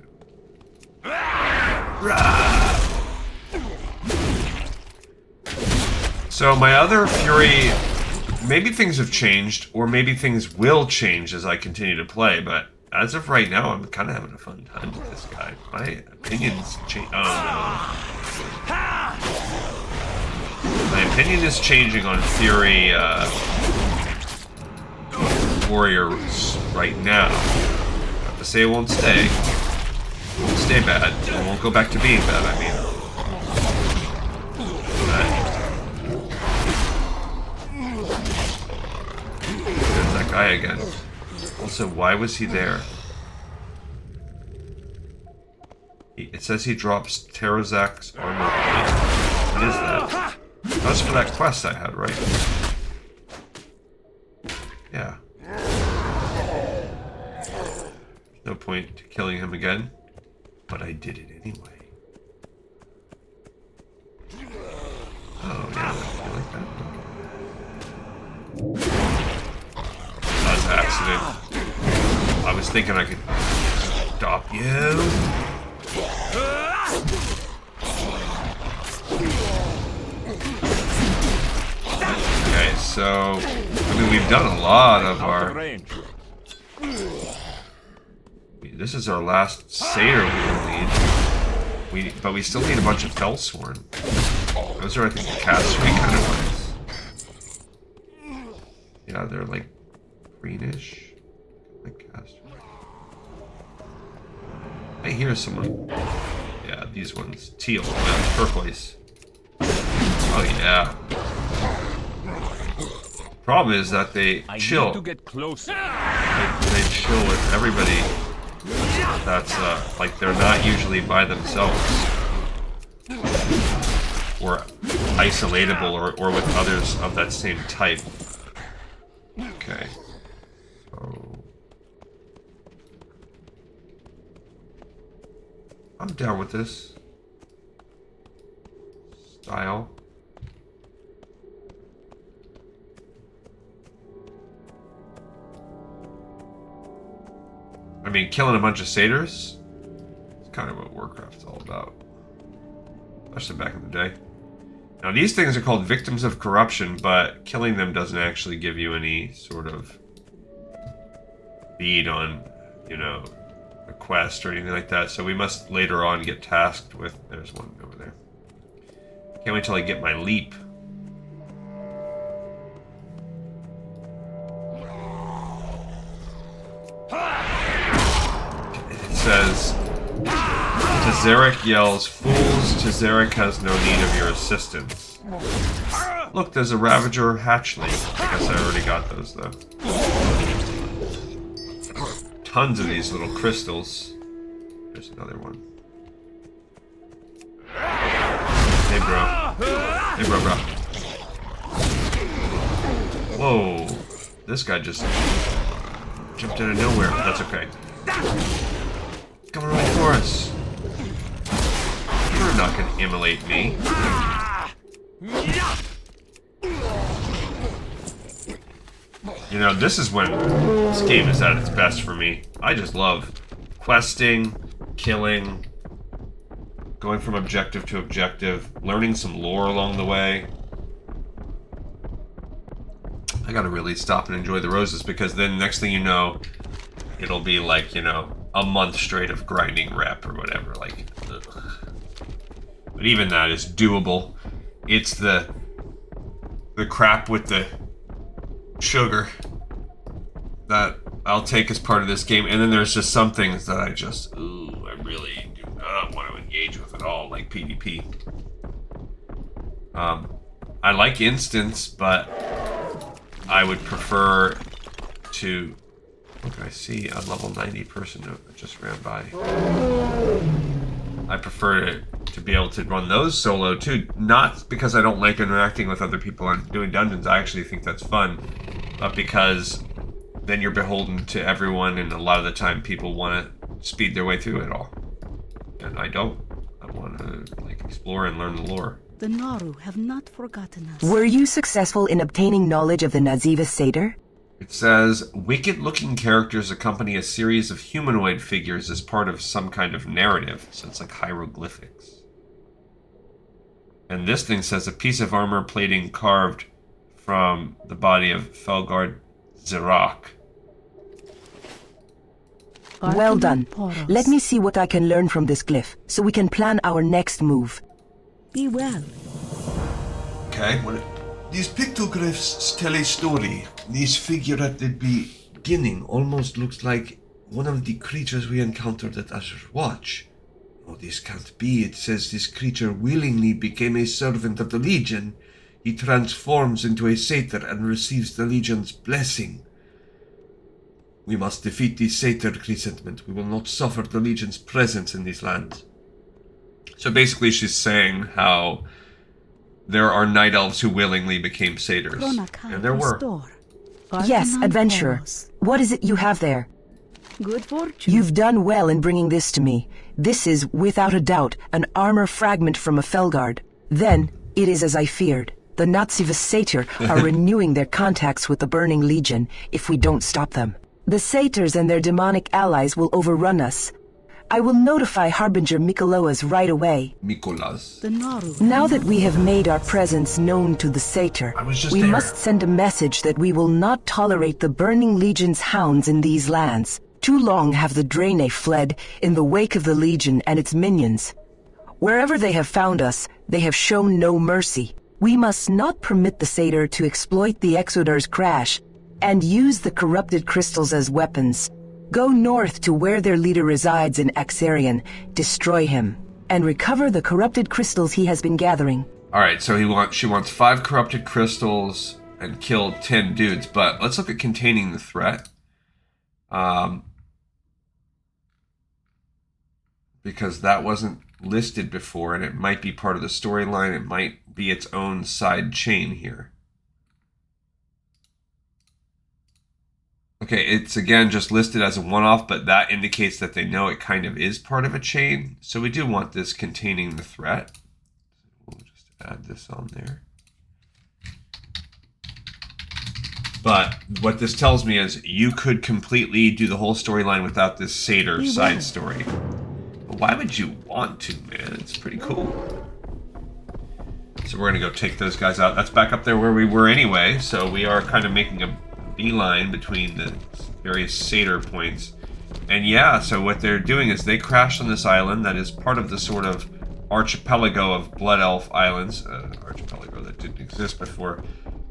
So my other fury, maybe things have changed, or maybe things will change as I continue to play, but as of right now, I'm kind of having a fun time with this guy. My opinion's changed. Oh no. My opinion is changing on fury, warriors right now. Not to say it won't stay. It won't stay bad. It won't go back to being bad, I mean. There's that guy again. Also, why was he there? It says he drops Terazak's armor plate. What is that? That was for that quest I had, right? Yeah. No point to killing him again, but I did it anyway. Oh yeah, you like that? was thinking I could stop you. Okay, so I mean we've done a lot of our. This is our last satyr we need. But we still need a bunch of Fellsworn. Those are, I think, the castery kind of ones. Yeah, they're like greenish. Like castery. Hey, here's someone. Yeah, these ones. Teal. Yeah, turquoise. Oh, yeah. Problem is that they chill. To get closer. They chill with everybody. That's like they're not usually by themselves or isolatable or with others of that same type. Okay. So I'm down with this style. I mean, killing a bunch of satyrs is kind of what Warcraft's all about. Especially back in the day. Now, these things are called victims of corruption, but killing them doesn't actually give you any sort of lead on, you know, a quest or anything like that. So we must later on get tasked with... There's one over there. Can't wait till I get my leap. Says, Tazaric yells, "Fools, Tazaric has no need of your assistance." Look, there's a Ravager hatchling. I guess I already got those, though. Tons of these little crystals. There's another one. Hey, bro. Hey, bro. Whoa. This guy just jumped out of nowhere. That's okay. Coming right for us. You're not gonna immolate me. You know, this is when this game is at its best for me. I just love questing, killing, going from objective to objective, learning some lore along the way. I gotta really stop and enjoy the roses, because then next thing you know, it'll be like, you know, a month straight of grinding rep or whatever. Like, ugh. But even that is doable. It's the crap with the sugar that I'll take as part of this game, and then there's just some things that I just, I really do not want to engage with at all, like PvP. I like instance, but I would prefer to... Look, I see a level 90 person that just ran by. I prefer to be able to run those solo too, not because I don't like interacting with other people and doing dungeons. I actually think that's fun, but because then you're beholden to everyone, and a lot of the time people want to speed their way through it all, and I don't. I want to like explore and learn the lore. The Naru have not forgotten us. Were you successful in obtaining knowledge of the Naziva Satyr? It says, wicked-looking characters accompany a series of humanoid figures as part of some kind of narrative. So it's like hieroglyphics. And this thing says, a piece of armor plating carved from the body of Felgard Zirak. Well done. Let me see what I can learn from this glyph, so we can plan our next move. Be well. Okay. These pictographs tell a story. This figure at the beginning almost looks like one of the creatures we encountered at Azur's Watch. Oh, this can't be. It says this creature willingly became a servant of the Legion. He transforms into a satyr and receives the Legion's blessing. We must defeat the satyr resentment. We will not suffer the Legion's presence in these lands. So basically she's saying how there are night elves who willingly became satyrs. And there were. Yes, adventurer. What is it you have there? Good fortune. You've done well in bringing this to me. This is, without a doubt, an armor fragment from a Felgard. Then, it is as I feared. The Naziva Satyr are renewing their contacts with the Burning Legion if we don't stop them. The satyrs and their demonic allies will overrun us. I will notify Harbinger Mikoloas right away. Mikolas. The Naru. Now that we have made our presence known to the satyr, we must send a message that we will not tolerate the Burning Legion's hounds in these lands. Too long have the Draenei fled in the wake of the Legion and its minions. Wherever they have found us, they have shown no mercy. We must not permit the satyr to exploit the Exodar's crash and use the corrupted crystals as weapons. Go north to where their leader resides in Axarian, destroy him, and recover the corrupted crystals he has been gathering. Alright, so she wants 5 corrupted crystals and kill 10 dudes, but let's look at containing the threat. Because that wasn't listed before, and it might be part of the storyline, it might be its own side chain here. Okay, it's again just listed as a one-off, but that indicates that they know it kind of is part of a chain. So we do want this containing the threat. We'll just add this on there. But what this tells me is you could completely do the whole storyline without this satyr side story. But why would you want to, man? It's pretty cool. So we're going to go take those guys out. That's back up there where we were anyway, so we are kind of making a beeline between the various satyr points. And yeah, so what they're doing is they crashed on this island that is part of the sort of archipelago of Blood Elf Islands, archipelago that didn't exist before.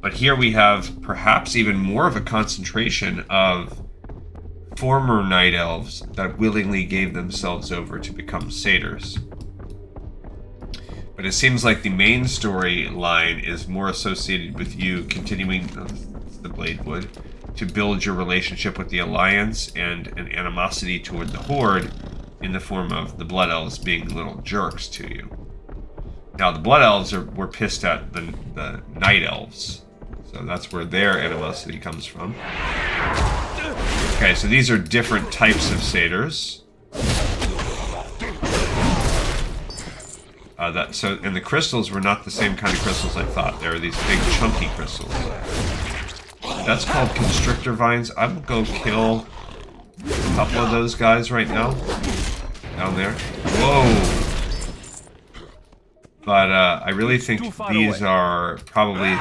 But here we have perhaps even more of a concentration of former Night Elves that willingly gave themselves over to become satyrs. But it seems like the main storyline is more associated with you continuing the Bladewood to build your relationship with the Alliance and an animosity toward the Horde in the form of the Blood Elves being little jerks to you. Now, the Blood Elves were pissed at the Night Elves, so that's where their animosity comes from. Okay, so these are different types of satyrs. And the crystals were not the same kind of crystals I thought. They were these big chunky crystals. That's called Constrictor Vines. I will go kill a couple of those guys right now. Down there. Whoa! But I really think these are probably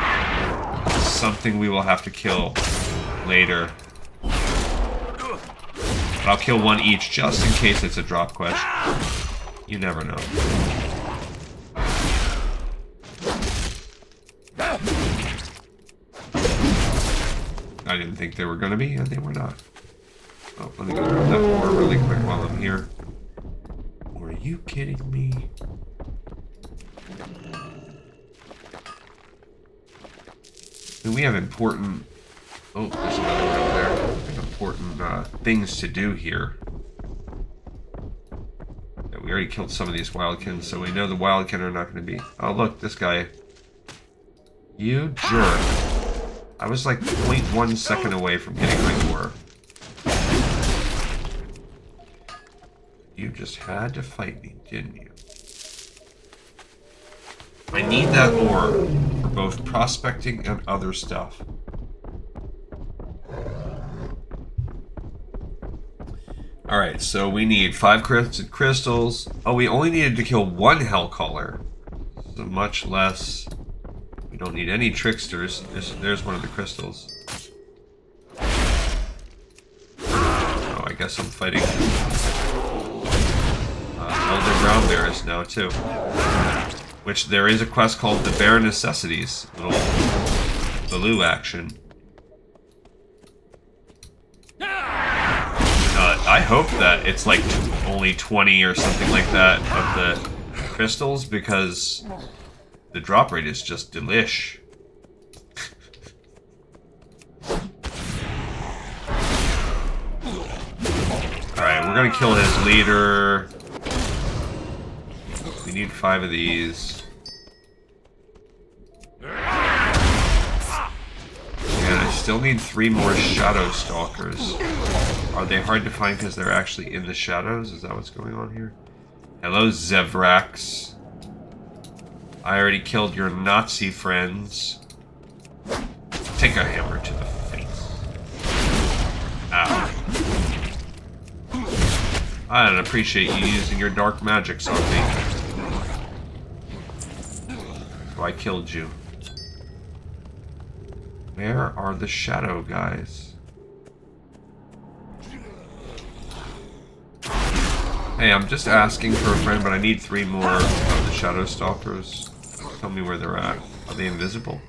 something we will have to kill later. But I'll kill one each just in case it's a drop quest. You never know. I didn't think they were going to be, and they were not. Oh, let me go grab that ore really quick while I'm here. Are you kidding me? And we have important... Oh, there's another one over there. We have important things to do here. Yeah, we already killed some of these wildkins, so we know the wildkin are not going to be... Oh, look, this guy. You jerk. I was like 0.1 second away from getting my ore. You just had to fight me, didn't you? I need that ore for both prospecting and other stuff. Alright, so we need 5 crystals. Oh, we only needed to kill 1 Hellcaller. So much less... We don't need any tricksters. There's one of the crystals. Oh, I guess I'm fighting Elder Brown Bears now too. Which there is a quest called the Bear Necessities. Little Baloo action. I hope that it's like only 20 or something like that of the crystals, because the drop rate is just delish. Alright, we're gonna kill his leader. We need 5 of these. And I still need 3 more Shadow Stalkers. Are they hard to find because they're actually in the shadows? Is that what's going on here? Hello, Zevrax. I already killed your Nazi friends. Take a hammer to the face. Ow. I don't appreciate you using your dark magics on me. So I killed you. Where are the shadow guys? Hey, I'm just asking for a friend, but I need 3 more of the Shadow Stalkers. Tell me where they're at. Are they invisible?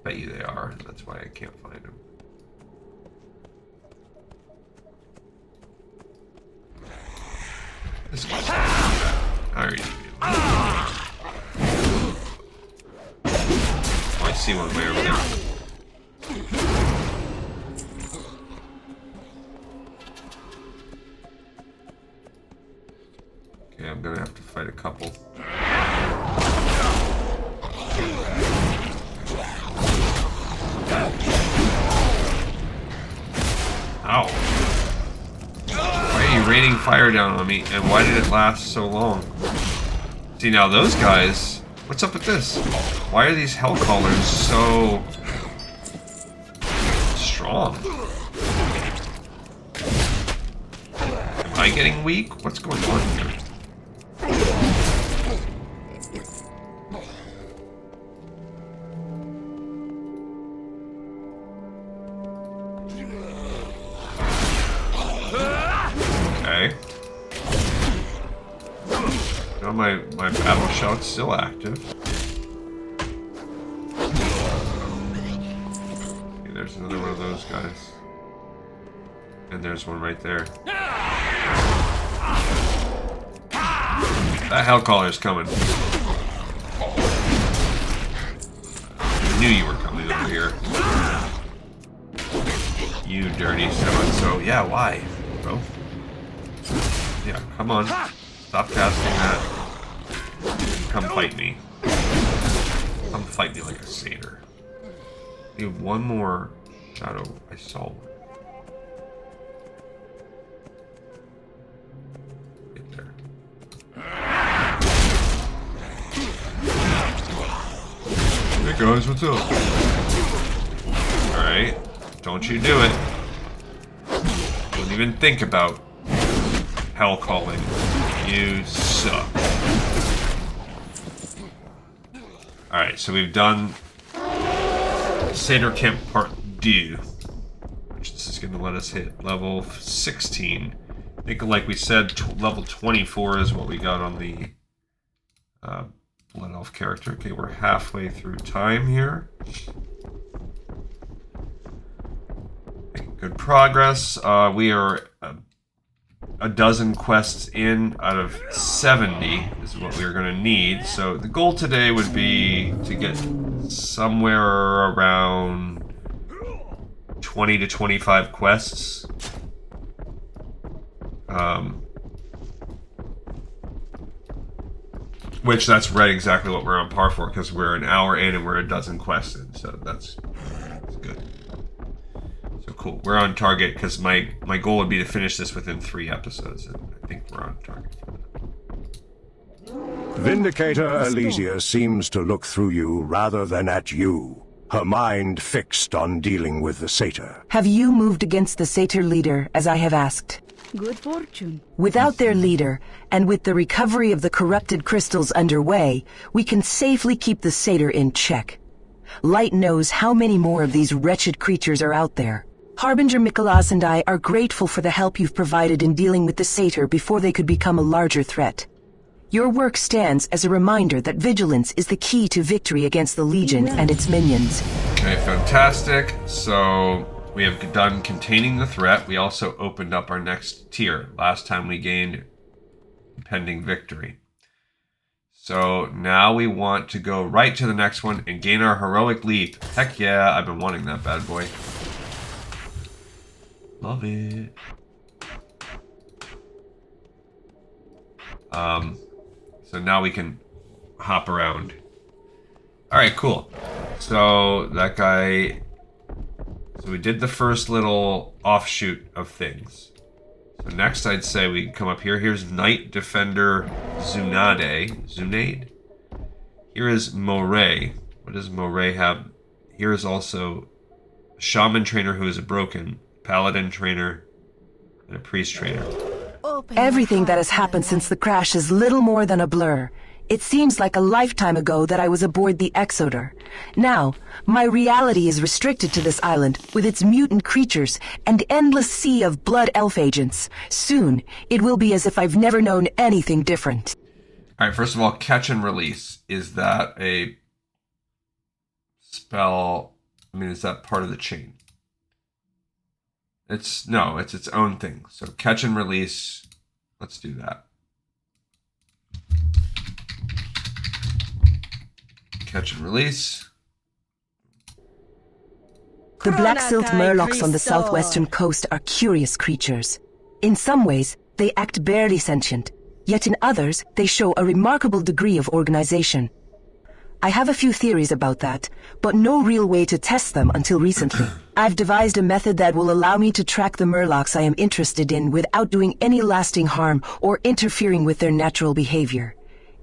Bet you they are. That's why I can't find them. This guy's I already knew. Oh, I see one way over there. Okay, I'm gonna have to fight a couple. Ow. Why are you raining fire down on me? And why did it last so long? See, now those guys... What's up with this? Why are these Hellcallers so... strong? Am I getting weak? What's going on here? My battle shout's still active. Okay, there's another one of those guys. And there's one right there. That Hellcaller's coming. I knew you were coming over here. You dirty so-and-so. Yeah, why, bro? Yeah, come on. Stop casting that. Come fight me. Come fight me like a satyr. We have one more shadow. I saw one. Get there. Hey guys, what's up? Alright. Don't you do it. Don't even think about hell calling. You suck. Alright, so we've done Satyr Camp Part 2, which this is going to let us hit level 16. I think, like we said, level 24 is what we got on the Blood Elf character. Okay, we're halfway through time here. Good progress. We are a dozen quests in out of 70 is what we're going to need. So the goal today would be to get somewhere around 20 to 25 quests. Which that's right exactly what we're on par for, because we're an hour in and we're a dozen quests in. So that's good. So cool. We're on target because my goal would be to finish this within 3 episodes, and I think we're on target for that. Vindicator Elysia seems to look through you rather than at you, her mind fixed on dealing with the satyr. Have you moved against the satyr leader, as I have asked? Good fortune. Without their leader, and with the recovery of the corrupted crystals underway, we can safely keep the satyr in check. Light knows how many more of these wretched creatures are out there. Harbinger Mikolas and I are grateful for the help you've provided in dealing with the satyr before they could become a larger threat. Your work stands as a reminder that vigilance is the key to victory against the Legion and its minions. Okay, fantastic. So we have done containing the threat. We also opened up our next tier. Last time we gained pending victory. So now we want to go right to the next one and gain our heroic leap. Heck yeah, I've been wanting that bad boy. Love it. So now we can hop around. Alright, cool. So that guy... So we did the first little offshoot of things. So next I'd say we come up here. Here's Knight Defender Zunade. Here is Moray. What does Moray have? Here is also Shaman Trainer who is a broken. Paladin Trainer. and a priest trainer. Everything that has happened since the crash is little more than a blur. It seems like a lifetime ago that I was aboard the Exoder. Now, my reality is restricted to this island with its mutant creatures and endless sea of blood elf agents. Soon, it will be as if I've never known anything different. Alright, first of all, catch and release. Is that a spell? I mean, is that part of the chain? No, it's its own thing. So catch and release. Let's do that. Catch and release. The black-silt murlocs on the southwestern coast are curious creatures. In some ways, they act barely sentient, yet in others, they show a remarkable degree of organization. I have a few theories about that, but no real way to test them until recently. I've devised a method that will allow me to track the murlocs I am interested in without doing any lasting harm or interfering with their natural behavior.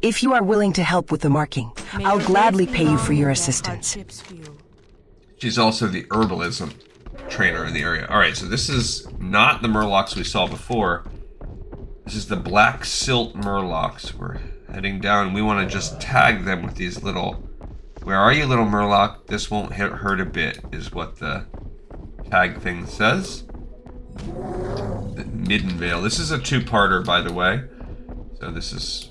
If you are willing to help with the marking, I'll gladly pay you for your assistance. She's also the herbalism trainer in the area. Alright, so this is not the murlocs we saw before. This is the black silt murlocs. We're heading down. We want to just tag them with these little... Where are you, little murloc? This won't hurt a bit, is what the tag thing says. The Middenvale. This is a two-parter, by the way. So this is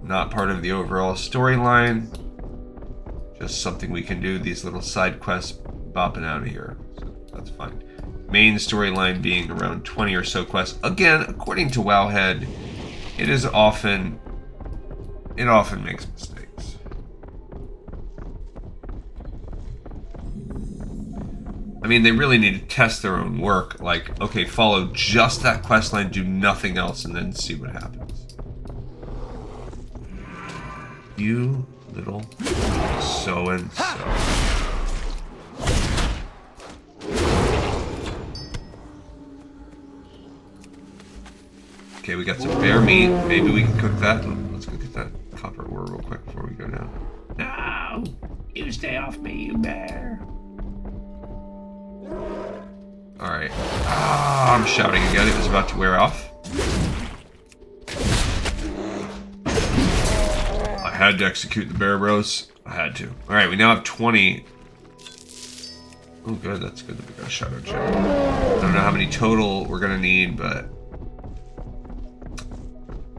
not part of the overall storyline. Just something we can do. These little side quests bopping out of here. So that's fine. Main storyline being around 20 or so quests. Again, according to Wowhead, it often makes mistakes. I mean, they really need to test their own work. Like, okay, follow just that quest line, do nothing else, and then see what happens. You little so-and-so. Okay, we got some bear meat. Maybe we can cook that. Let's go get that copper ore real quick before we go down. No! You stay off me, you bear. Alright. Ah, I'm shouting again. It was about to wear off. I had to execute the bear bros. I had to. Alright, we now have 20. Oh, good. That's good that we got a shadow gem. I don't know how many total we're going to need, but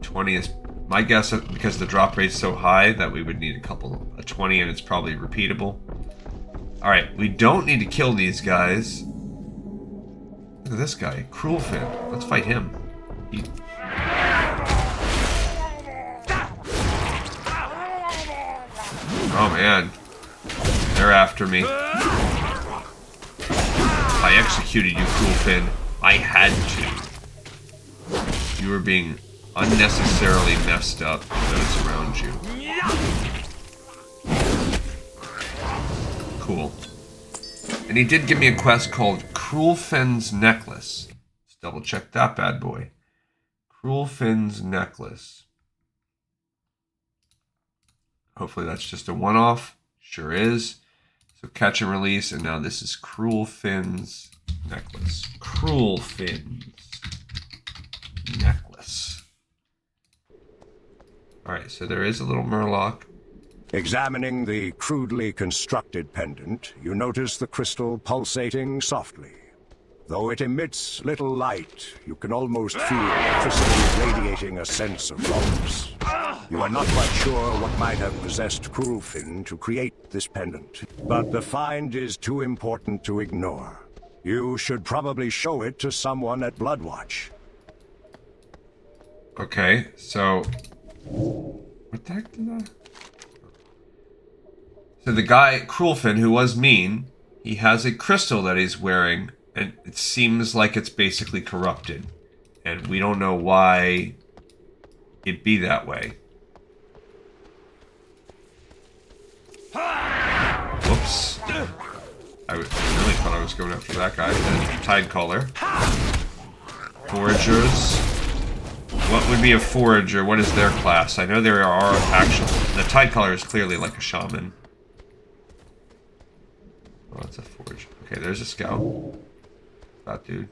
20 is my guess, because the drop rate's so high that we would need a 20, and it's probably repeatable. Alright, we don't need to kill these guys. Look at this guy, Cruelfin. Let's fight him. Oh man, they're after me. I executed you, Cruelfin. I had to. You were being unnecessarily messed up to those around you. Cool. And he did give me a quest called Cruelfin's Necklace. Let's double check that bad boy. Cruelfin's Necklace. Hopefully that's just a one-off. Sure is. So catch and release, and now this is Cruelfin's Necklace. Cruelfin's Necklace. Alright, so there is a little murloc. Examining the crudely constructed pendant, you notice the crystal pulsating softly. Though it emits little light, you can almost feel the crystal radiating a sense of rawness. You are not quite sure what might have possessed Cruelfin to create this pendant, but the find is too important to ignore. You should probably show it to someone at Bloodwatch. Okay, so... what the heck did that... So the guy, Cruelfin, who was mean, he has a crystal that he's wearing, and it seems like it's basically corrupted. And we don't know why it'd be that way. Whoops. I really thought I was going after that guy. The Tidecaller. Foragers. What would be a forager? What is their class? I know there are actual... The Tidecaller is clearly like a shaman. Oh, it's a forager. Okay, there's a scout. That dude.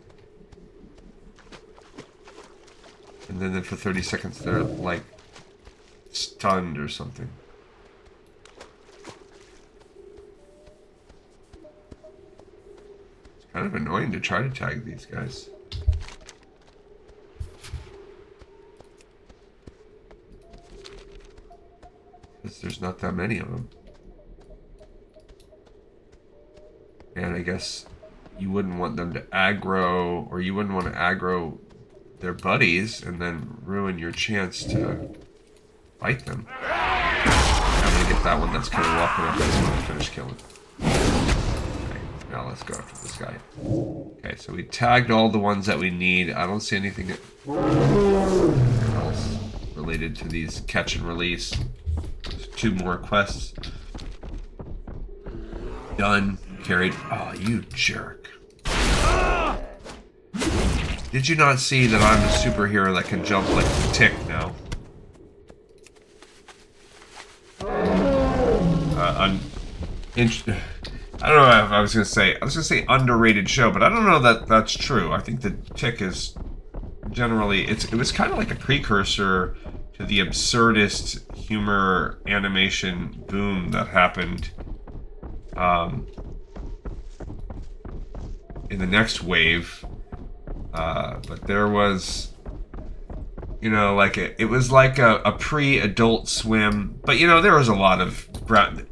And then for 30 seconds they're like stunned or something. It's kind of annoying to try to tag these guys. Because there's not that many of them. And I guess you wouldn't want them to aggro, or you wouldn't want to aggro their buddies and then ruin your chance to fight them. I'm gonna get that one that's kind of walking up. I just want to finish killing. Okay, now let's go after this guy. Okay, so we tagged all the ones that we need. I don't see anything else related to these catch and release. There's 2 more quests. Done. Carried. Oh, you jerk. Did you not see that I'm a superhero that can jump like a tick now? I don't know if I was gonna say underrated show, but I don't know that that's true. I think the tick is generally it was kind of like a precursor to the absurdist humor animation boom that happened in the next wave. But there was, you know, like it was like a pre-Adult Swim, but you know, there was a lot of,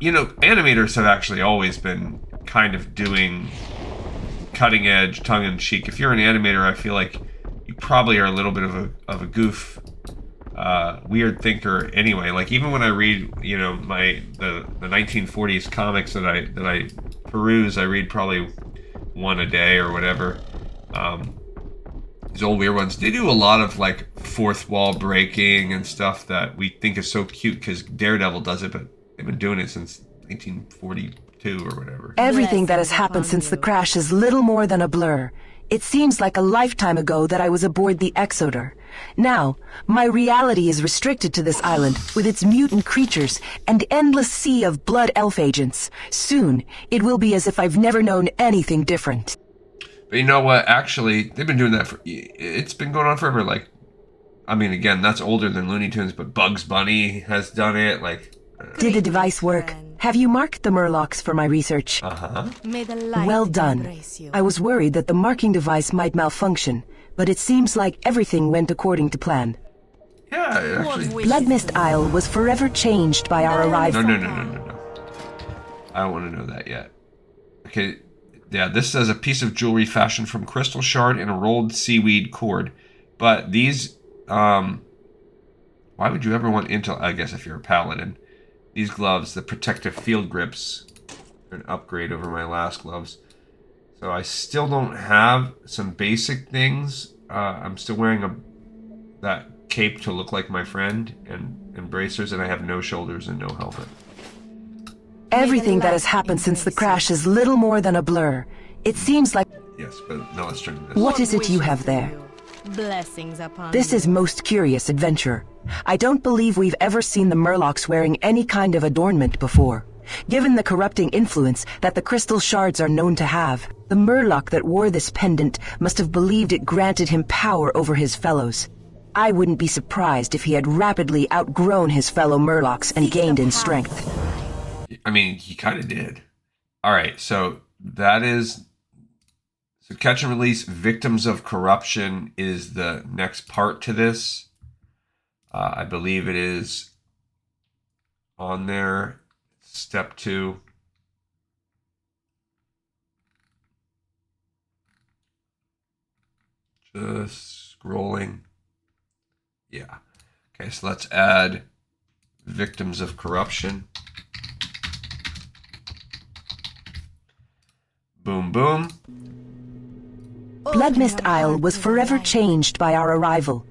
you know, animators have actually always been kind of doing cutting edge, tongue-in-cheek. If you're an animator, I feel like you probably are a little bit of a goof, weird thinker anyway. Like even when I read, you know, the 1940s comics that I peruse, I read probably one a day or whatever. These old weird ones, they do a lot of like fourth wall breaking and stuff that we think is so cute because Daredevil does it, but they've been doing it since 1942 or whatever. Everything that has happened since the crash is little more than a blur. It seems like a lifetime ago that I was aboard the Exoder. Now, my reality is restricted to this island with its mutant creatures and endless sea of blood elf agents. Soon, it will be as if I've never known anything different. But you know what? Actually, they've been doing that for... It's been going on forever. Like, I mean, again, that's older than Looney Tunes, but Bugs Bunny has done it. Like, did the device work? Have you marked the Murlocs for my research? Uh-huh. Well done. I was worried that the marking device might malfunction, but it seems like everything went according to plan. Yeah, actually... Bloodmyst Isle was forever changed by our arrival. No. I don't want to know that yet. Okay... Yeah, this says a piece of jewelry fashioned from crystal shard and a rolled seaweed cord. But these, why would you ever want intel? I guess if you're a paladin. These gloves, the protective field grips, are an upgrade over my last gloves. So I still don't have some basic things. I'm still wearing that cape to look like my friend and bracers, and I have no shoulders and no helmet. Everything that has happened since the crash is little more than a blur. It seems like... Yes, but now let's turn to this. What is it you have there? Blessings upon This is most curious adventure. I don't believe we've ever seen the Murlocs wearing any kind of adornment before. Given the corrupting influence that the crystal shards are known to have, the Murloc that wore this pendant must have believed it granted him power over his fellows. I wouldn't be surprised if he had rapidly outgrown his fellow Murlocs and gained in strength. I mean, he kind of did. All right, so that is... So catch and release Victims of Corruption is the next part to this. I believe it is on there. Step 2. Just scrolling. Yeah. Okay, so let's add Victims of Corruption. Boom, boom. Bloodmyst Isle was forever changed by our arrival.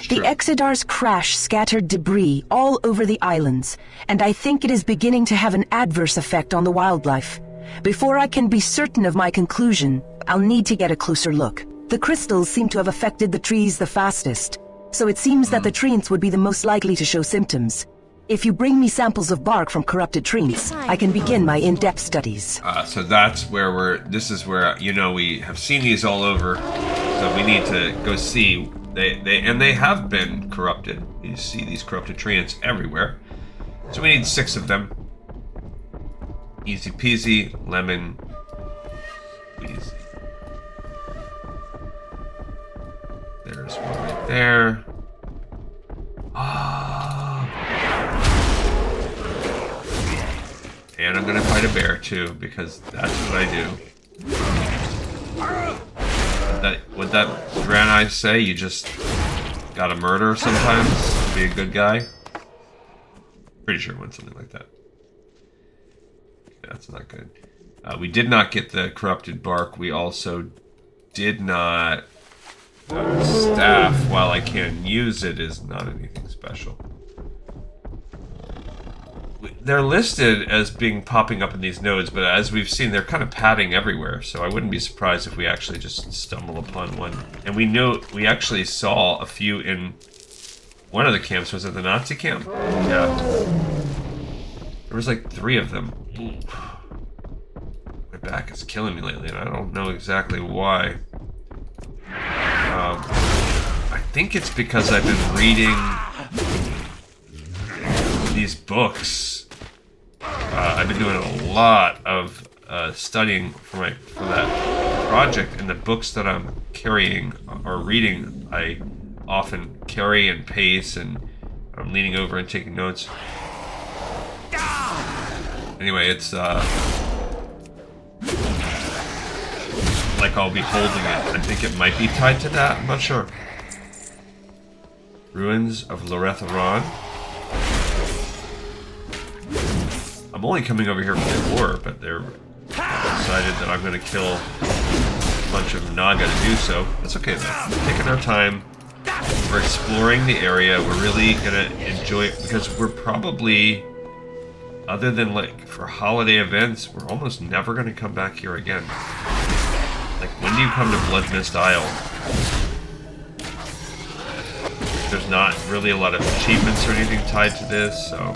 The Exodar's crash scattered debris all over the islands, and I think it is beginning to have an adverse effect on the wildlife. Before I can be certain of my conclusion, I'll need to get a closer look. The crystals seem to have affected the trees the fastest, so it seems that the treants would be the most likely to show symptoms. If you bring me samples of bark from corrupted trees, I can begin my in-depth studies. So that's where this is where, you know, we have seen these all over, so we need to go see They have been corrupted. You see these corrupted treants everywhere. So we need 6 of them. Easy peasy, lemon squeezy. There's one right there. Ah. And I'm gonna fight a bear too, because that's what I do. Would that Draenei say you just gotta murder sometimes to be a good guy? Pretty sure it went something like that. Yeah, that's not good. We did not get the corrupted bark. We also did not... staff, while I can use it, is not anything special. They're listed as being popping up in these nodes, but as we've seen, they're kind of padding everywhere, so I wouldn't be surprised if we actually just stumble upon one. And we know we actually saw a few in one of the camps. Was it the Nazi camp? Yeah. There was like 3 of them. Ooh. My back is killing me lately, and I don't know exactly why. I think it's because I've been reading these books. I've been doing a lot of studying for that project, and the books that I'm carrying or reading, I often carry and pace, and I'm leaning over and taking notes. Anyway, it's like I'll be holding it. I think it might be tied to that. I'm not sure. Ruins of Loretharon. I'm only coming over here for the ore, but they're decided that I'm going to kill a bunch of Naga to do so. That's okay though. We're taking our time. We're exploring the area. We're really going to enjoy it because we're probably, other than like for holiday events, we're almost never going to come back here again. Like, when do you come to Bloodmyst Isle? There's not really a lot of achievements or anything tied to this, so...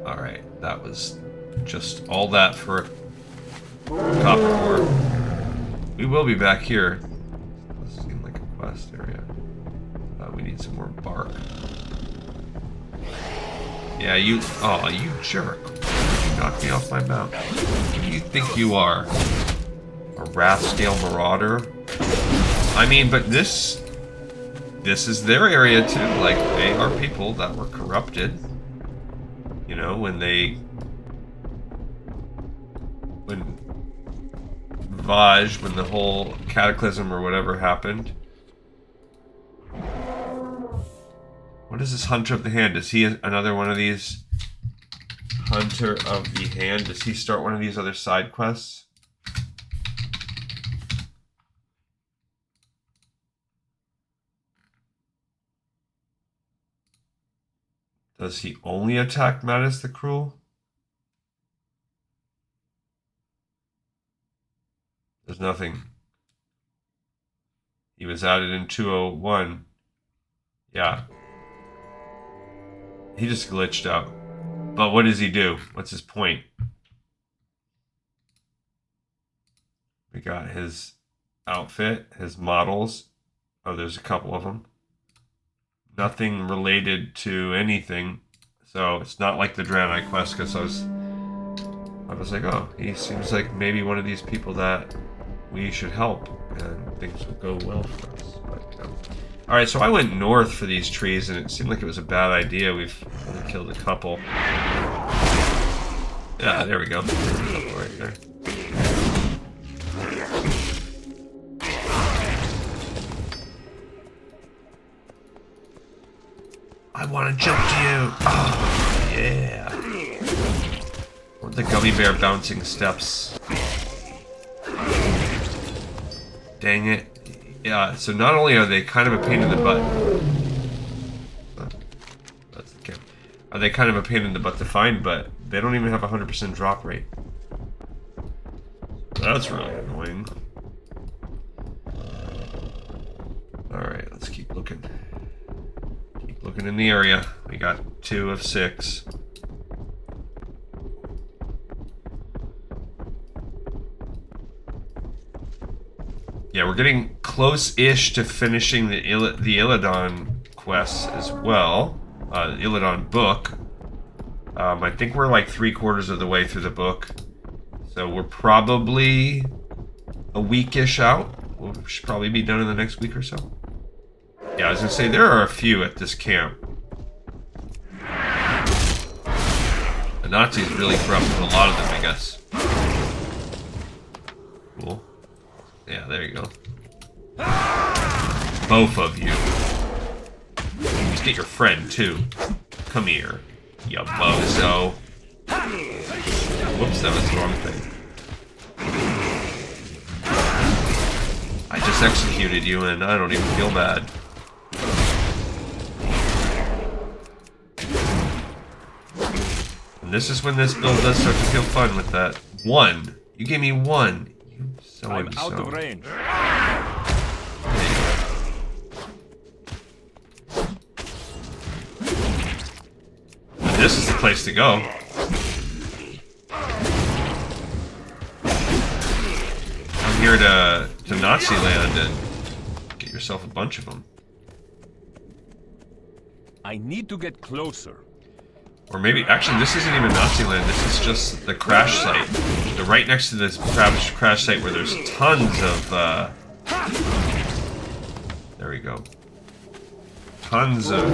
Alright, that was just all that for copper ore. We will be back here. This seems like a quest area. We need some more bark. Yeah, you... Oh, you jerk. Knock me off my mount. Who do you think you are? A Wrathscale Marauder? I mean, but this is their area too. Like, they are people that were corrupted. You know, when Vaj, when the whole cataclysm or whatever happened. What is this Hunter of the Hand? Is he another one of these? Hunter of the Hand. Does he start one of these other side quests? Does he only attack Mattis the Cruel? There's nothing. He was added in 201. Yeah. He just glitched out. But what does he do? What's his point? We got his outfit, his models. Oh, there's a couple of them. Nothing related to anything. So it's not like the Draenei quest, because I was like, oh, he seems like maybe one of these people that we should help, and things will go well for us. But, alright, so I went north for these trees, and it seemed like it was a bad idea. We've only killed a couple. Yeah, there we go. There's a couple right there. I want to jump to you. Oh, yeah. I want the gummy bear bouncing steps. Dang it. Yeah, so not only are they kind of a pain in the butt. That's the camp. Are they kind of a pain in the butt to find, but they don't even have a 100% drop rate. That's really annoying. Alright, let's keep looking. Keep looking in the area. We got 2 of 6. we're getting close-ish to finishing the Illidan quests as well. Illidan book. I think we're like 3/4 of the way through the book. So we're probably a week-ish out. We should probably be done in the next week or so. Yeah, I was gonna say, there are a few at this camp. The Nazis really corrupted a lot of them, I guess. Cool. Yeah, there you go. Both of you. Let's get your friend, too. Come here, you bozo. Whoops, that was the wrong thing. I just executed you and I don't even feel bad. And this is when this build does start to feel fun with that. 1. You gave me 1. You so I'm out of range. This is the place to go. Come here to Nazi land and get yourself a bunch of them. I need to get closer. Or maybe, actually, this isn't even Nazi land. This is just the crash site. They're right next to this crash site where there's tons of, there we go. Tons of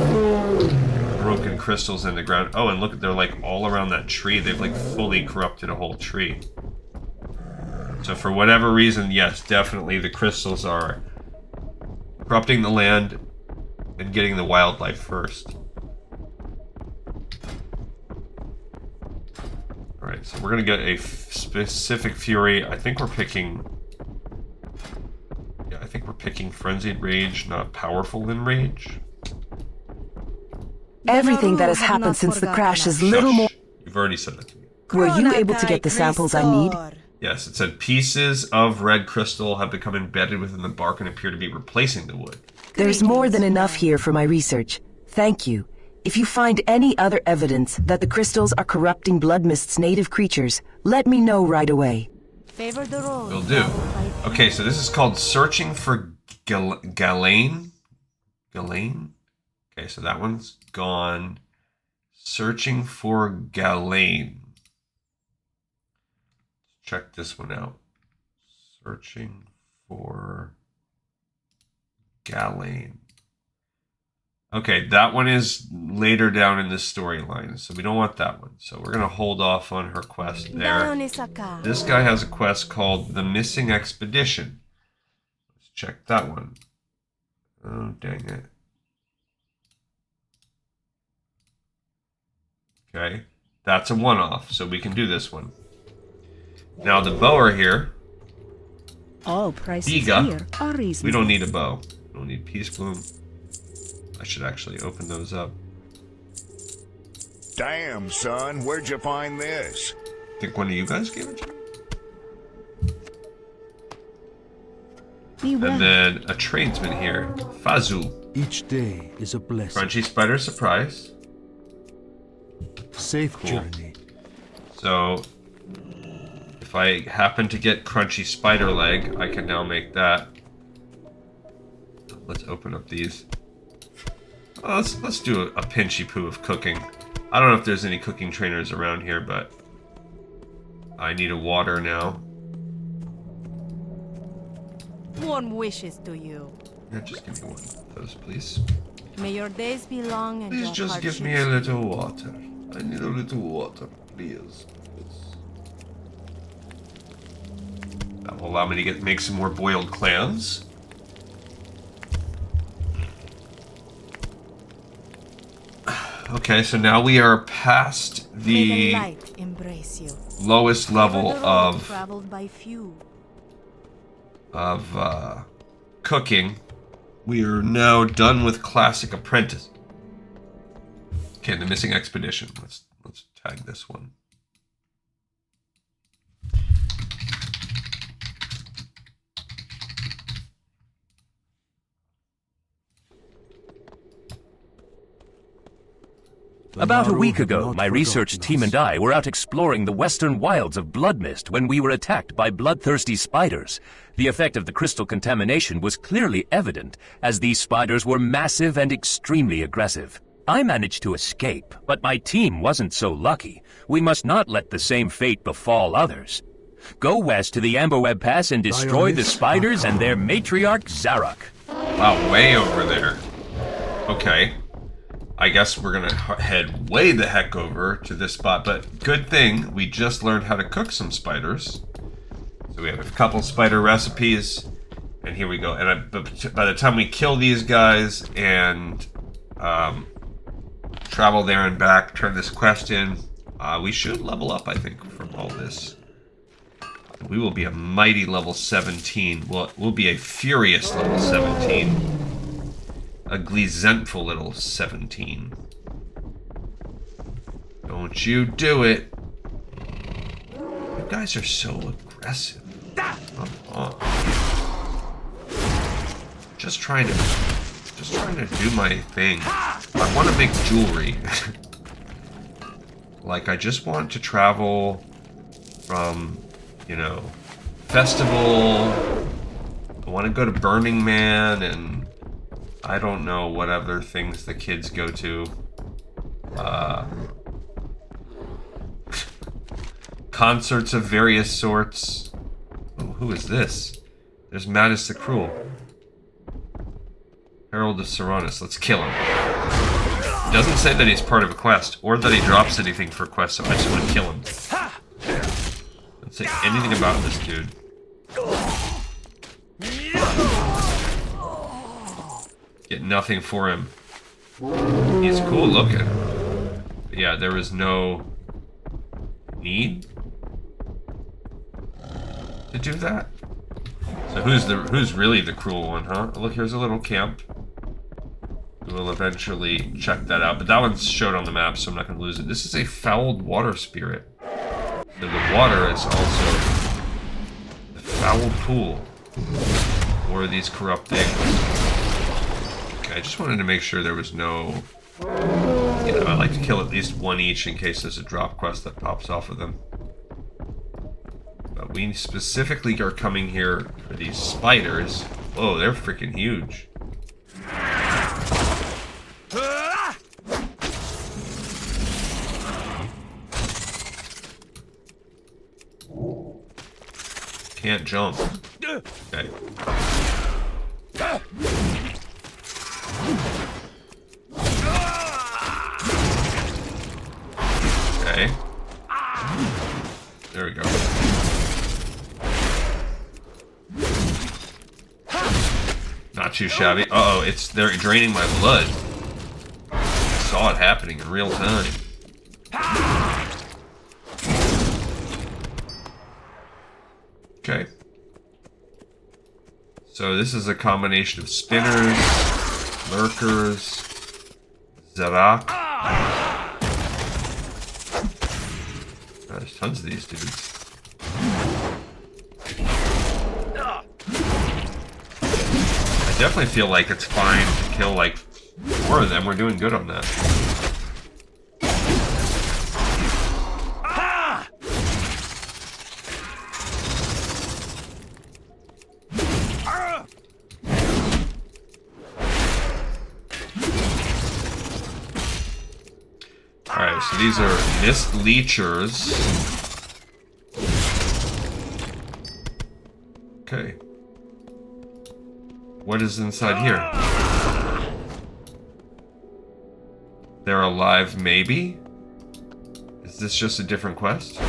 broken crystals in the ground. Oh, and look, they're like all around that tree. They've like fully corrupted a whole tree. So for whatever reason, yes, definitely the crystals are corrupting the land and getting the wildlife first. Alright, so we're gonna get a specific fury. I think we're picking... Yeah, I think we're picking Frenzied Rage, not Powerful Enrage. Everything that has happened since the crash is little more... You've already said that to me. Were you able to get the samples I need? Yes, it said pieces of red crystal have become embedded within the bark and appear to be replacing the wood. There's more than enough here for my research. Thank you. If you find any other evidence that the crystals are corrupting Bloodmyst's native creatures, let me know right away. Favor the road. Will do. Okay, so this is called Searching for Galen. Galen? Okay, so that one's gone. Searching for Galen. Check this one out. Searching for Galen. Okay, that one is later down in this storyline, so we don't want that one. So we're going to hold off on her quest there. This guy has a quest called The Missing Expedition. Let's check that one. Oh, dang it. Okay, that's a one-off, so we can do this one. Now the bower here. All prices Biga. here are reasonable. We don't need a bow. We don't need Peace Bloom. I should actually open those up. Damn, son, where'd you find this? I think one of you guys gave it to me. And then a tradesman here. Fazu. Each day is a blessing. Crunchy Spider Surprise. Safe Cool. journey. So, if I happen to get Crunchy Spider Leg, I can now make that. Let's open up these. Let's do a pinchy poo of cooking. I don't know if there's any cooking trainers around here, but I need a water now. Warm wishes to you. Yeah, just give me one of those, please. May your days be long and Please your just give me a little water. I need a little water, please. That will allow me to make some more boiled clams. Okay, so now we are past the light embrace you. lowest level of Traveled by few. Cooking. We are now done with Classic Apprentice. Okay, the Missing Expedition. Let's tag this one. About a week ago, my research team and I were out exploring the western wilds of Bloodmyst when we were attacked by bloodthirsty spiders. The effect of the crystal contamination was clearly evident, as these spiders were massive and extremely aggressive. I managed to escape, but my team wasn't so lucky. We must not let the same fate befall others. Go west to the Amberweb Pass and destroy the spiders and their matriarch, Zarok. Wow, way over there. Okay. I guess we're gonna head way the heck over to this spot, but good thing we just learned how to cook some spiders. So we have a couple spider recipes, and here we go. And by the time we kill these guys and travel there and back, turn this quest in, we should level up, I think, from all this. We will be a mighty level 17. We'll be a furious level 17. A glizentful little 17. Don't you do it. You guys are so aggressive. Come on. Just trying to do my thing. I want to make jewelry. Like, I just want to travel from, you know, festival. I want to go to Burning Man, and I don't know what other things the kids go to. Concerts of various sorts. Oh, who is this? There's Mattis the Cruel. Herald of Seranus. Let's kill him. It doesn't say that he's part of a quest, or that he drops anything for quests, so I just want to kill him. Doesn't say anything about this dude. Get nothing for him. He's cool looking. But yeah, there was no need to do that. So who's really the cruel one, huh? Look, here's a little camp. We'll eventually check that out, but that one's showed on the map, so I'm not going to lose it. This is a fouled water spirit. So the water is also the foul pool. Or are these corrupt things? Okay, I just wanted to make sure there was no... You know, I like to kill at least one each in case there's a drop quest that pops off of them. But we specifically are coming here for these spiders. Whoa, they're freaking huge. Can't jump. Okay. Okay. There we go. Not too shabby. Uh-oh, they're draining my blood. I saw it happening in real time. Okay. So this is a combination of spinners, lurkers, Zarok. There's tons of these dudes. I definitely feel like it's fine to kill like 4 of them. We're doing good on that. Alright, so these are Mist Leechers. Okay. What is inside here? They're alive, maybe? Is this just a different quest?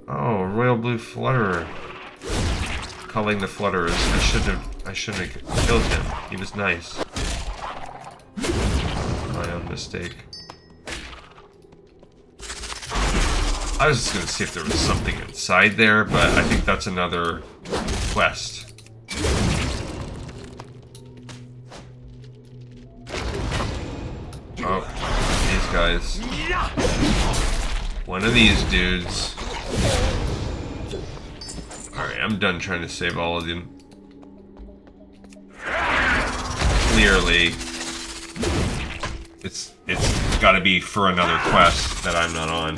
Oh, Royal Blue Flutterer. Culling the Flutterers. I shouldn't have killed him. He was nice. My own mistake. I was just gonna see if there was something inside there, but I think that's another quest. Oh, these guys. One of these dudes. Alright, I'm done trying to save all of them. Clearly. it's got to be for another quest that I'm not on.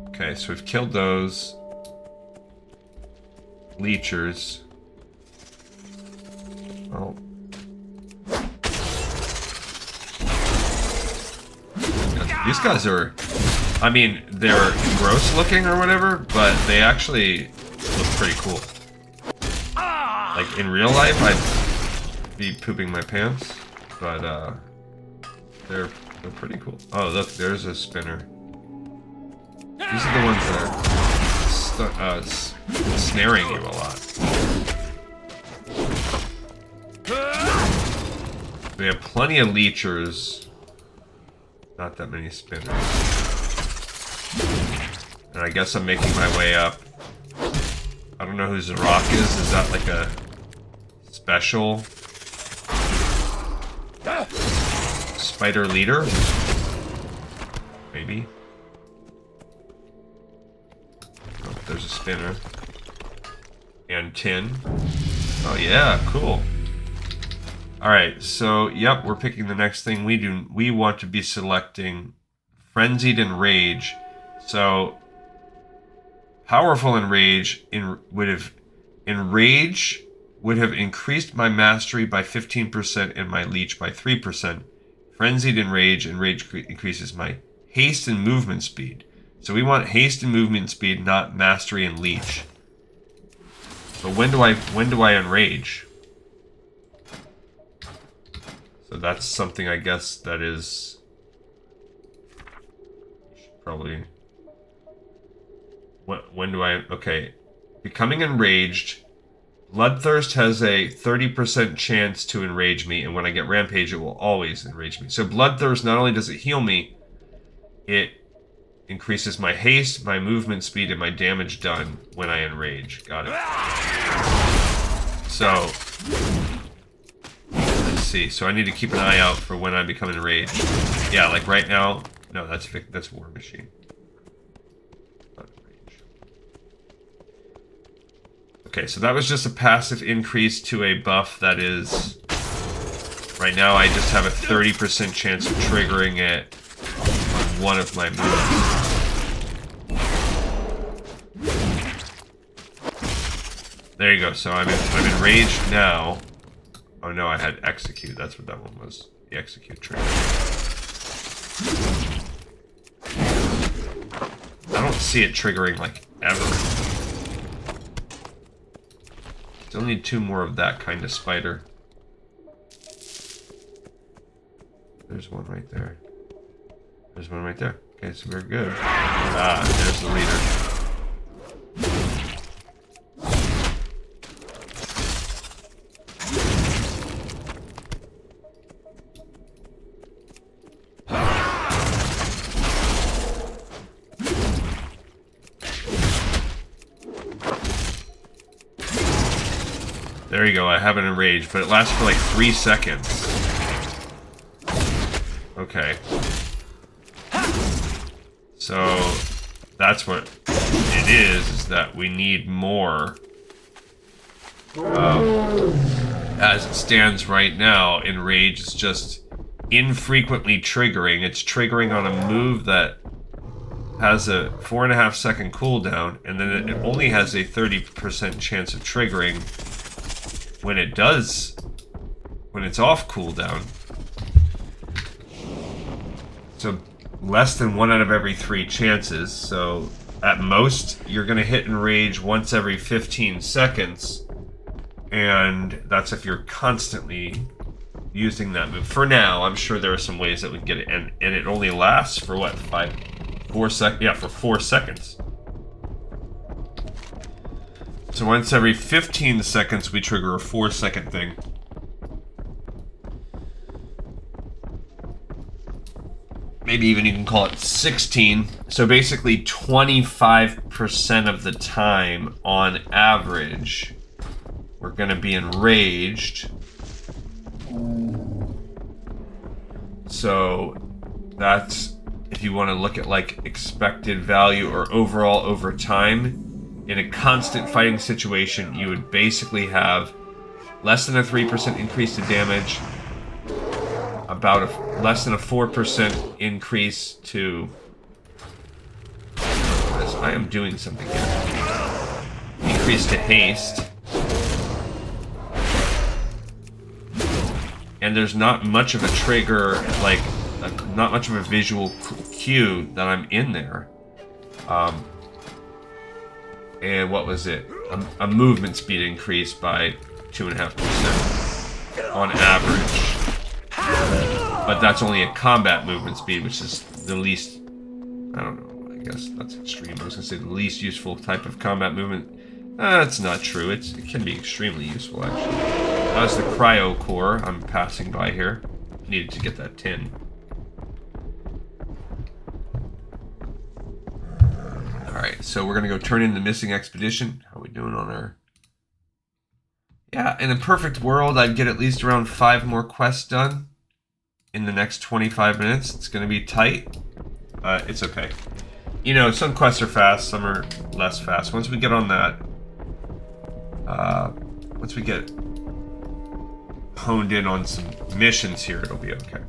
Okay, so we've killed those leechers. Oh. These guys are, I mean, they're gross looking or whatever, but they actually look pretty cool. Like, in real life, I'd be pooping my pants, but, they're pretty cool. Oh, look, there's a spinner. These are the ones that are snaring you a lot. We have plenty of leechers. Not that many spinners. And I guess I'm making my way up. I don't know who Zarok is. Is that like a special spider leader? Maybe. Oh, there's a spinner. And tin. Oh yeah, cool. Alright, so, yep, we're picking the next thing. We want to be selecting Frenzied Enrage. So, Powerful Enrage would have increased my mastery by 15% and my leech by 3%. Frenzied Enrage increases my haste and movement speed. So we want haste and movement speed, not mastery and leech. But when do I enrage? So that's something, I guess, that is probably. When do I? Okay, becoming enraged. Bloodthirst has a 30% chance to enrage me, and when I get rampage, it will always enrage me. So Bloodthirst, not only does it heal me, it increases my haste, my movement speed, and my damage done when I enrage. Got it. So. See, so I need to keep an eye out for when I become enraged. Yeah, like right now. No, that's War Machine. Not enraged. Okay, so that was just a passive increase to a buff that is. Right now, I just have a 30% chance of triggering it on one of my moves. There you go. So I'm enraged now. Oh no, I had execute. That's what that one was. The execute trigger. I don't see it triggering like ever. Still need 2 more of that kind of spider. There's one right there. There's one right there. Okay, so we're good. Ah, there's the leader. There you go, I have it enraged, but it lasts for like 3 seconds. Okay. So, that's what it is that we need more. As it stands right now, enrage is just infrequently triggering. It's triggering on a move that has a 4.5 second cooldown, and then it only has a 30% chance of triggering when it does, when it's off cooldown. So less than 1 out of every 3 chances. So at most, you're going to hit enrage once every 15 seconds. And that's if you're constantly using that move. For now, I'm sure there are some ways that we can get it. And it only lasts for what, 4 seconds? Yeah, for 4 seconds. So once every 15 seconds, we trigger a 4-second thing. Maybe even you can call it 16. So basically 25% of the time, on average, we're going to be enraged. So that's, if you want to look at like expected value or overall over time, in a constant fighting situation, you would basically have less than a 3% increase to damage, about less than a 4% increase to... I am doing something here. Increase to haste. And there's not much of a trigger, like, not much of a visual cue that I'm in there. And what was it? A movement speed increase by 2.5% on average. But that's only a combat movement speed, which is the least... I don't know, I guess that's extreme. I was going to say the least useful type of combat movement. That's not true. It can be extremely useful, actually. That was the cryo core I'm passing by here. Needed to get that tin. Alright, so we're going to go turn in the missing expedition. How are we doing on our... Yeah, in a perfect world, I'd get at least around 5 more quests done in the next 25 minutes. It's going to be tight. It's okay. You know, some quests are fast, some are less fast. Once we get on that... once we get honed in on some missions here, it'll be okay.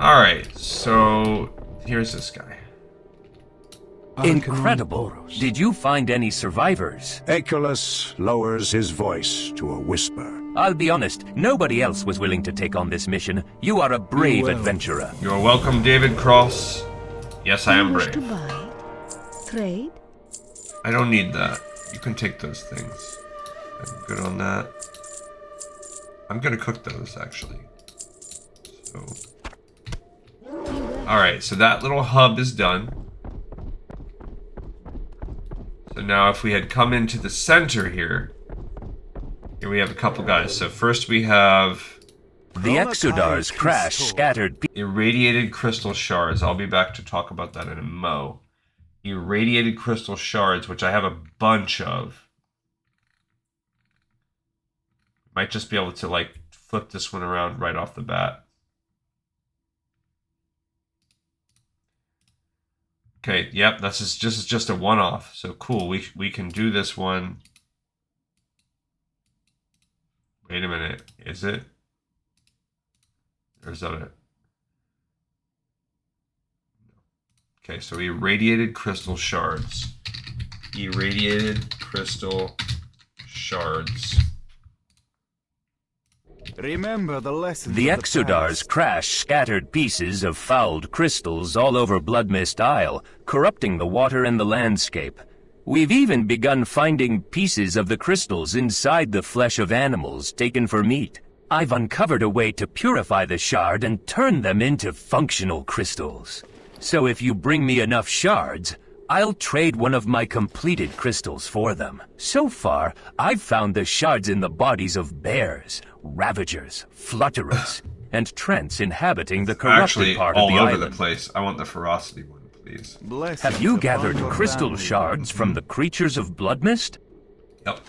Alright, so here's this guy. Incredible. Did you find any survivors? Aculus lowers his voice to a whisper. I'll be honest, nobody else was willing to take on this mission. You are a brave adventurer. You're welcome, David Cross. Yes, I am brave. To buy? Trade? I don't need that. You can take those things. I'm good on that. I'm gonna cook those, actually. So... Alright, so that little hub is done. So now if we had come into the center here we have a couple guys. So first we have... The Exodar's crash scattered... Irradiated crystal shards. I'll be back to talk about that in a mo. Irradiated crystal shards, which I have a bunch of. Might just be able to, like, flip this one around right off the bat. Okay, yep, this is just a one-off. So cool, we can do this one. Wait a minute, is it? Or is that it? Okay, so irradiated crystal shards. Irradiated crystal shards. Remember the lessons. The Exodar's crash scattered pieces of fouled crystals all over Bloodmyst Isle, corrupting the water and the landscape. We've even begun finding pieces of the crystals inside the flesh of animals taken for meat. I've uncovered a way to purify the shard and turn them into functional crystals. So if you bring me enough shards, I'll trade one of my completed crystals for them. So far, I've found the shards in the bodies of bears, ravagers, flutterers, and trents inhabiting the corrupted part of the island. All over the place. I want the ferocity one, please. Have you gathered crystal shards from the creatures of Bloodmyst? Yep.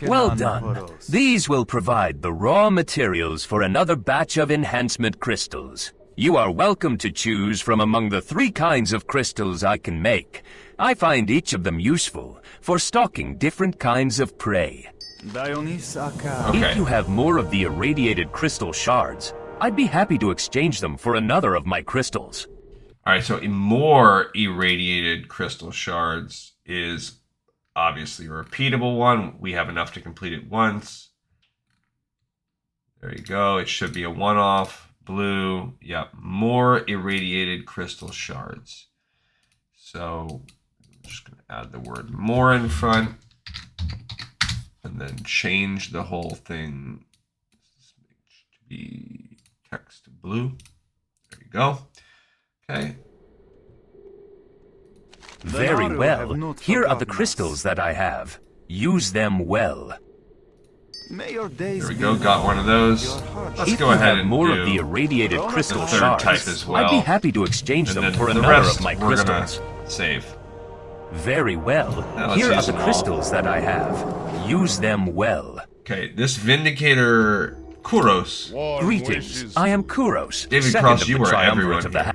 Well done. These will provide the raw materials for another batch of enhancement crystals. You are welcome to choose from among the 3 kinds of crystals I can make. I find each of them useful for stalking different kinds of prey. Okay. If you have more of the irradiated crystal shards, I'd be happy to exchange them for another of my crystals. Alright, so more irradiated crystal shards is obviously a repeatable one. We have enough to complete it once. There you go. It should be a one-off. Blue. Yep. More irradiated crystal shards. So I'm just going to add the word more in front. And then change the whole thing to be text blue. There you go. Okay. Very well. Here are the crystals that I have. Use them well. There we go, got one of those. Let's go ahead and more do of the irradiated crystal the third shards. type as well. I'd be happy to exchange And them then for the another rest of my we're crystals. gonna save. Very well. Now Here are use the them all. crystals that I have. Use them well. Okay, this Vindicator Kuros. Greetings. I am Kuros. David second Cross, of you the were triumvirate everyone of the here.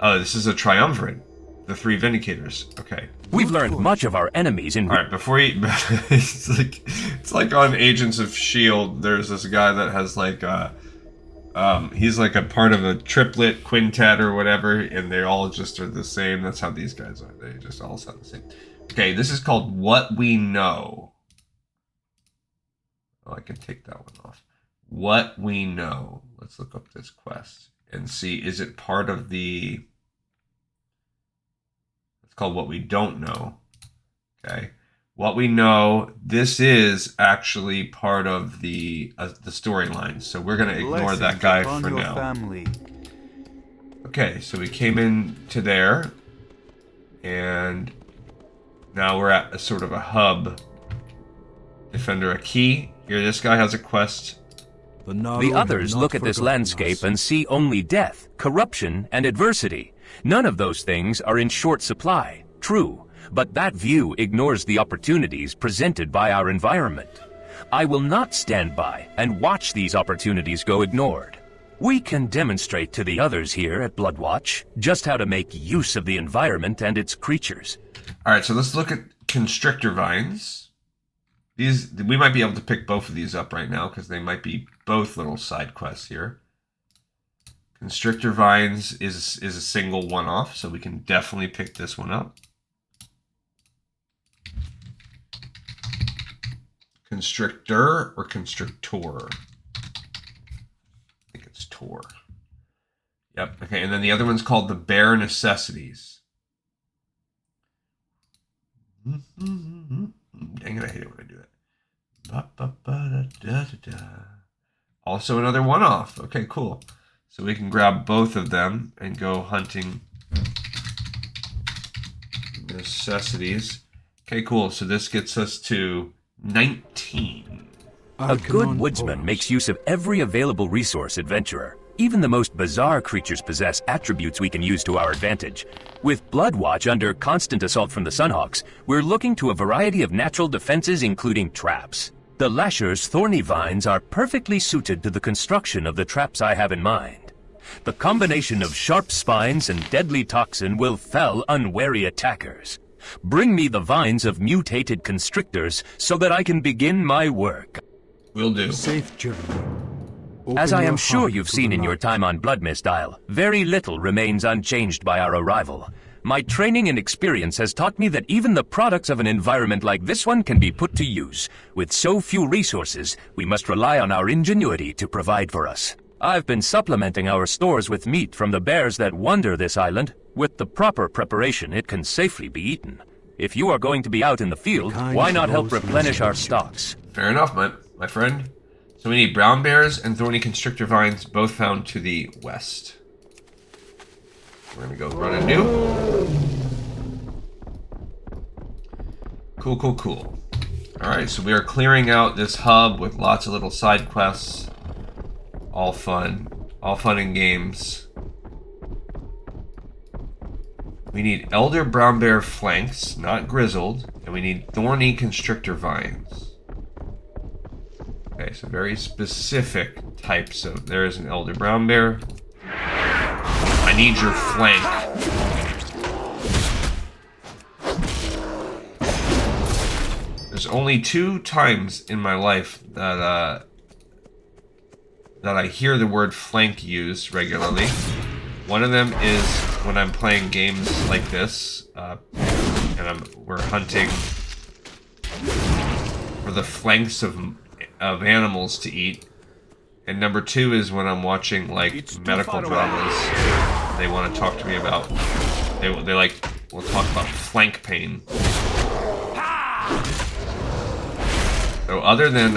Oh, this is a triumvirate. The 3 Vindicators. Okay. We've learned much of our enemies in... Alright, before you... it's like on Agents of S.H.I.E.L.D., there's this guy that has like He's like a part of a triplet, quintet, or whatever, and they all just are the same. That's how these guys are. They just all sound the same. Okay, this is called What We Know. Oh, I can take that one off. What We Know. Let's look up this quest and see, is it part of the... It's called What We Don't Know. Okay. What We Know, this is actually part of the storyline, so we're going to ignore that guy for now. Family. Okay, so we came into there, and now we're at a sort of a hub. Defender a key. Here, this guy has a quest. The others look at this landscape and see only death, corruption, and adversity. None of those things are in short supply. True. But that view ignores the opportunities presented by our environment. I will not stand by and watch these opportunities go ignored. We can demonstrate to the others here at Bloodwatch just how to make use of the environment and its creatures. Alright, so let's look at Constrictor Vines. We might be able to pick both of these up right now because they might be both little side quests here. Constrictor Vines is a single one-off, so we can definitely pick this one up. Constrictor or Constrictor? I think it's Tor. Yep, okay, and then the other one's called the Bear Necessities. Dang it, I hate it when I do that. Also another one-off. Okay, cool. So we can grab both of them and go hunting necessities. Okay, cool. So this gets us to 19. A good woodsman makes use of every available resource, adventurer. Even the most bizarre creatures possess attributes we can use to our advantage. With Bloodwatch under constant assault from the Sunhawks, we're looking to a variety of natural defenses, including traps. The Lasher's thorny vines are perfectly suited to the construction of the traps I have in mind. The combination of sharp spines and deadly toxin will fell unwary attackers. Bring me the vines of mutated constrictors so that I can begin my work. Will do. Safe journey. As I am sure you've seen in your time on Bloodmyst Isle, very little remains unchanged by our arrival. My training and experience has taught me that even the products of an environment like this one can be put to use. With so few resources, we must rely on our ingenuity to provide for us. I've been supplementing our stores with meat from the bears that wander this island. With the proper preparation, it can safely be eaten. If you are going to be out in the field, why not help replenish our stocks? Fair enough, my friend. So we need brown bears and thorny constrictor vines, both found to the west. We're gonna go run a new. Cool. Alright, so we are clearing out this hub with lots of little side quests. All fun and games. We need elder brown bear flanks, not grizzled, and we need thorny constrictor vines. Okay, so very specific types of... There's an elder brown bear. I need your flank. There's only 2 times in my life that I hear the word flank used regularly. One of them is when I'm playing games like this, and we're hunting for the flanks of animals to eat. And number 2 is when I'm watching like medical dramas. They want to talk to me about. We'll talk about flank pain. So other than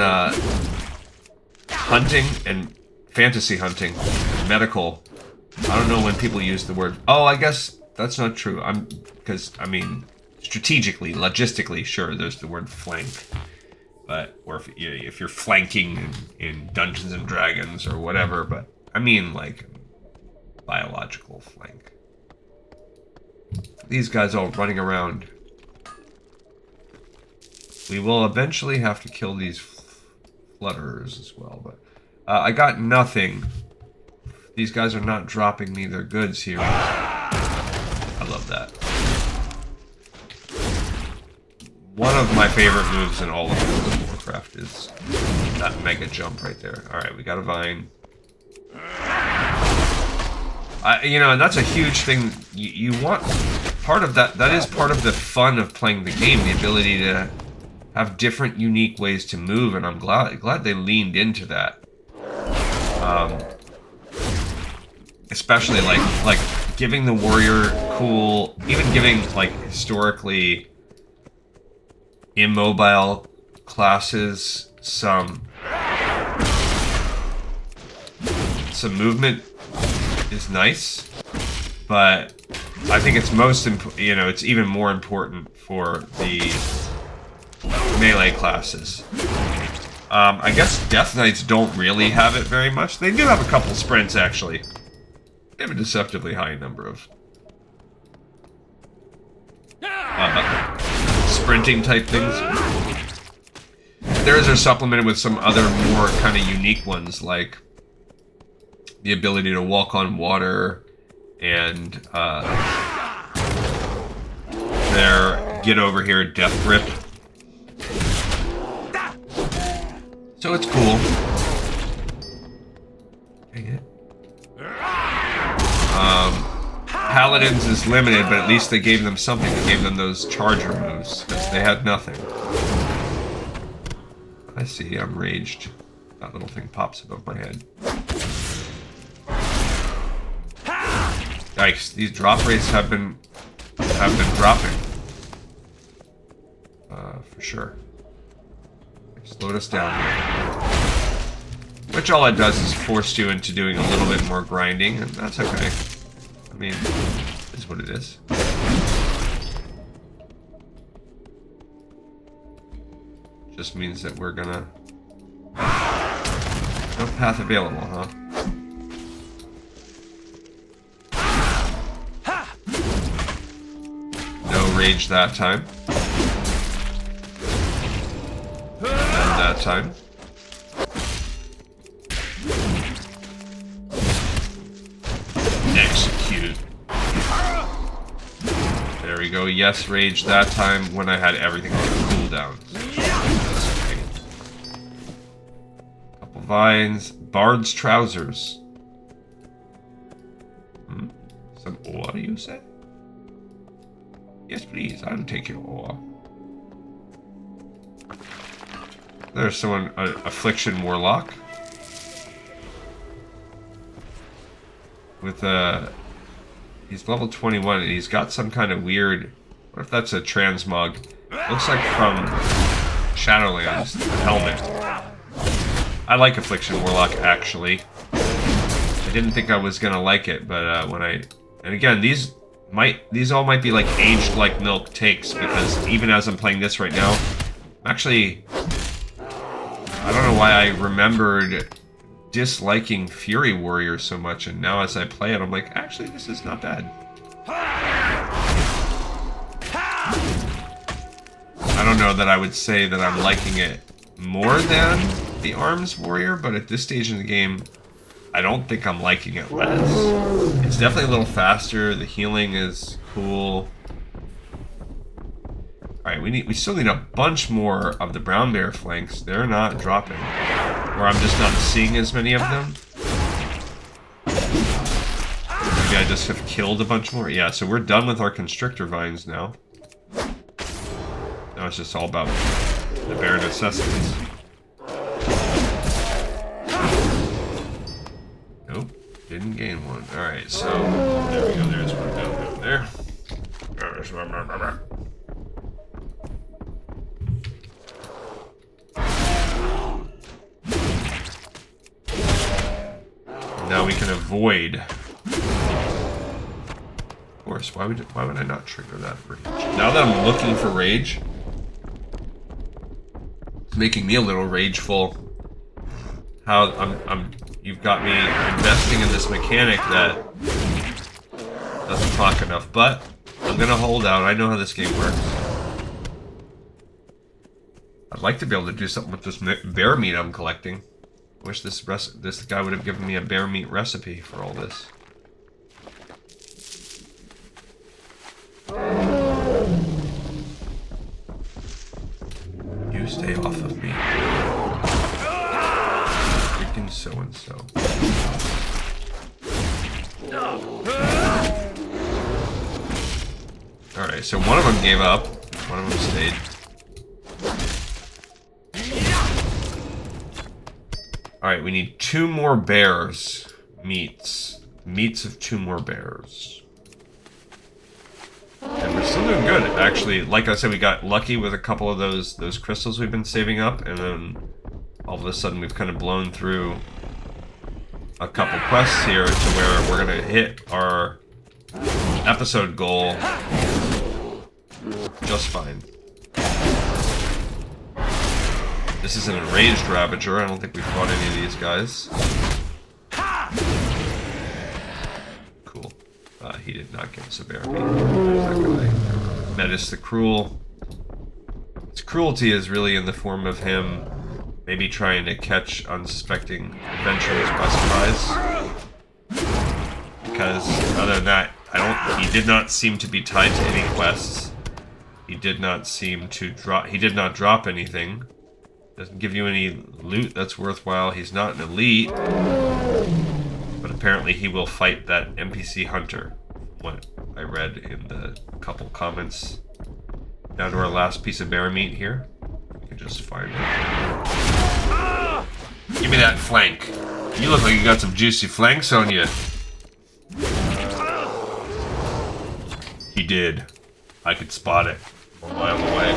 hunting and fantasy hunting, medical, I don't know when people use the word. Oh, I guess that's not true. Strategically, logistically, sure, there's the word flank. But, or if you're flanking in Dungeons and Dragons or whatever, but I mean like biological flank. These guys all running around. We will eventually have to kill these flutterers as well, but I got nothing. These guys are not dropping me their goods here. I love that. One of my favorite moves in all of Warcraft is that mega jump right there. Alright, we got a vine. You know, and that's a huge thing. You want part of that. That is part of the fun of playing the game, the ability to have different, unique ways to move, and I'm glad they leaned into that. Especially like giving the warrior cool, even giving like historically immobile classes some movement is nice, but I think it's it's even more important for the melee classes. I guess Death Knights don't really have it very much. They do have a couple sprints, actually. They have a deceptively high number of sprinting type things. Theirs are supplemented with some other more kind of unique ones, like the ability to walk on water and their get over here death grip. So it's cool. Dang it. Paladins is limited, but at least they gave them something. They gave them those charger moves, because they had nothing. I see, I'm raged. That little thing pops above my head. Yikes, these drop rates have been dropping. For sure. Slowed us down here. Which all it does is force you into doing a little bit more grinding, and that's okay. I mean, it is what it is. Just means that we're gonna... No path available, huh? No rage that time. And that time. Execute. There we go. Yes, rage that time when I had everything on cooldown. Okay. Couple vines. Bard's trousers. Some ore, you say? Yes, please. I'll take your ore. There's someone, Affliction Warlock. With he's level 21 and he's got some kind of weird, what if that's a transmog? Looks like from Shadowlands, the helmet. I like Affliction Warlock, actually. I didn't think I was gonna like it, but and again, these all might be like aged like milk takes, because even as I'm playing this right now, actually, I don't know why I remembered disliking Fury Warrior so much, and now as I play it, I'm like, actually, this is not bad. I don't know that I would say that I'm liking it more than the Arms Warrior, but at this stage in the game, I don't think I'm liking it less. It's definitely a little faster, the healing is cool. Alright, we still need a bunch more of the brown bear flanks. They're not dropping. Or I'm just not seeing as many of them. Maybe I just have killed a bunch more. Yeah, so we're done with our Constrictor Vines now. Now it's just all about the Bear Necessities. Nope, didn't gain one. Alright, so there we go. There's one down there. Now we can avoid. Of course, why would I not trigger that rage? Now that I'm looking for rage, it's making me a little rageful. How you've got me investing in this mechanic that doesn't talk enough, but I'm gonna hold out. I know how this game works. I'd like to be able to do something with this bear meat I'm collecting. I wish this guy would have given me a bear meat recipe for all this. You stay off of me. Freaking so-and-so. Alright, so one of them gave up. One of them stayed. Alright, we need 2 more bears. Meats. Meats of 2 more bears. And we're still doing good. Actually, like I said, we got lucky with a couple of those crystals we've been saving up, and then all of a sudden we've kind of blown through a couple quests here to where we're gonna hit our episode goal just fine. This is an enraged Ravager. I don't think we've fought any of these guys. Cool. He did not give us a bear meat. There's that guy. Admetius the Cruel. His cruelty is really in the form of him maybe trying to catch unsuspecting adventurers by surprise. Because other than that, he did not seem to be tied to any quests. He did not seem to drop. He did not drop anything. Doesn't give you any loot that's worthwhile. He's not an elite, but apparently he will fight that NPC hunter. What I read in the couple comments down to our last piece of bear meat here. We can just find it. Give me that flank. You look like you got some juicy flanks on you. He did. I could spot it a mile away.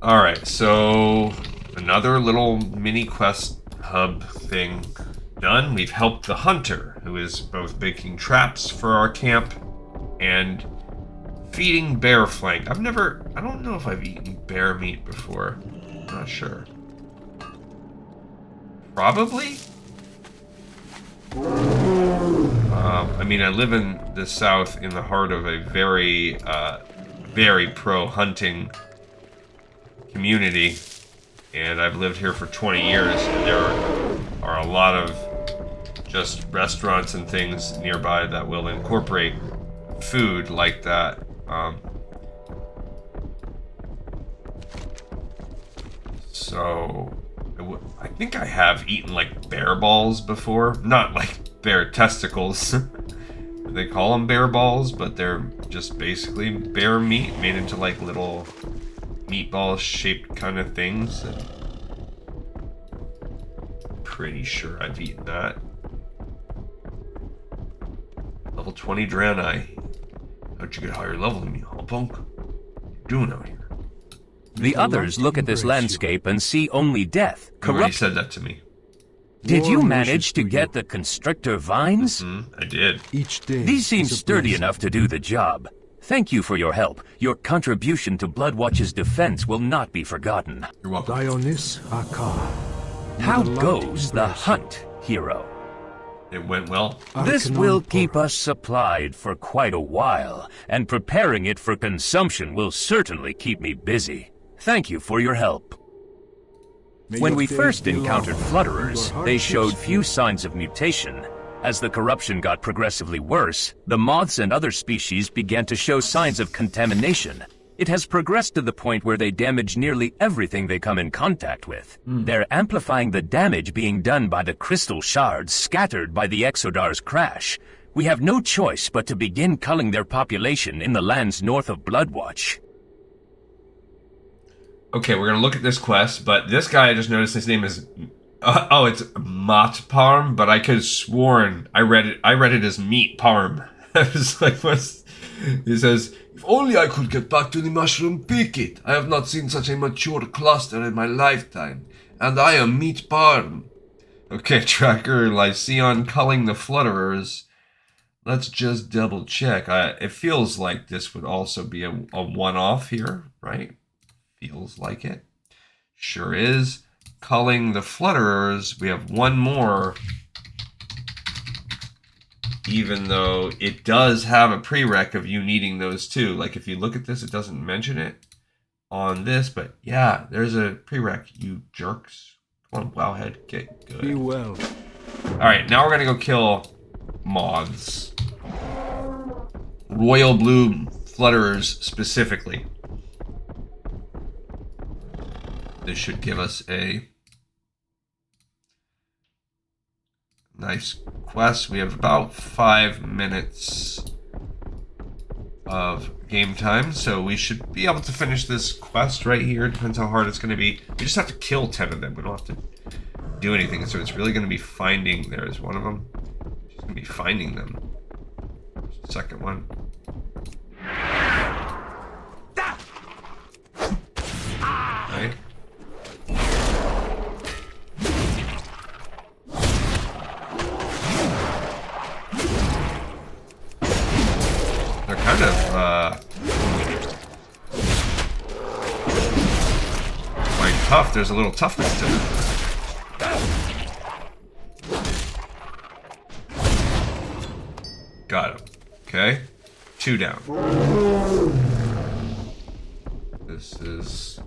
Alright, so another little mini quest hub thing done. We've helped the hunter, who is both making traps for our camp and feeding bear flank. I don't know if I've eaten bear meat before. I'm not sure. Probably? I mean, I live in the south in the heart of a very, very pro-hunting community, and I've lived here for 20 years, and there are a lot of just restaurants and things nearby that will incorporate food like that. So I think I have eaten like bear balls before, not like bear testicles. They call them bear balls, but they're just basically bear meat made into like little meatball shaped kind of things. And pretty sure I've eaten that. Level 20 Draenei. How'd you get higher level than me, huh, punk? What you doing out here? The others look at this landscape and see only death, Nobody said that to me. Did you manage to get the Constrictor Vines? I did. Each day These seem sturdy enough to do the job. Thank you for your help. Your contribution to Bloodwatch's defense will not be forgotten. You're welcome. Dionys Akar. How goes the hunt, hero? It went well. This will keep us supplied for quite a while, and preparing it for consumption will certainly keep me busy. Thank you for your help. When we first encountered Flutterers, they showed few signs of mutation. As the corruption got progressively worse, the moths and other species began to show signs of contamination. It has progressed to the point where they damage nearly everything they come in contact with. They're amplifying the damage being done by the crystal shards scattered by the Exodar's crash. We have no choice but to begin culling their population in the lands north of Bloodwatch. Okay, we're gonna look at this quest, but this guy I just noticed his name is it's Mat Parm, but I could have sworn I read it as Meat Parm. I was like, what's... He says, if only I could get back to the mushroom thicket. I have not seen such a mature cluster in my lifetime. And I am Meat Parm. Okay, Tracker Lyceon Culling the Flutterers. Let's just double check. It feels like this would also be a one-off here, right? Feels like it. Sure is. Culling the Flutterers. We have one more. Even though it does have a prereq of you needing those too. Like if you look at this, it doesn't mention it on this, but yeah, there's a prereq, you jerks. Come on, Wowhead, get good. Be well. Alright, now we're gonna go kill moths. Royal Blue Flutterers specifically. This should give us a Nice quest. We have about 5 minutes of game time, so we should be able to finish this quest right here. Depends how hard it's going to be. We just have to kill 10 of them. We don't have to do anything, so it's really going to be finding. There's one of them. Just going to be finding them. There's the second one. Okay. They're kind of quite tough. There's a little toughness to them. Got him. Okay. 2 down. This is...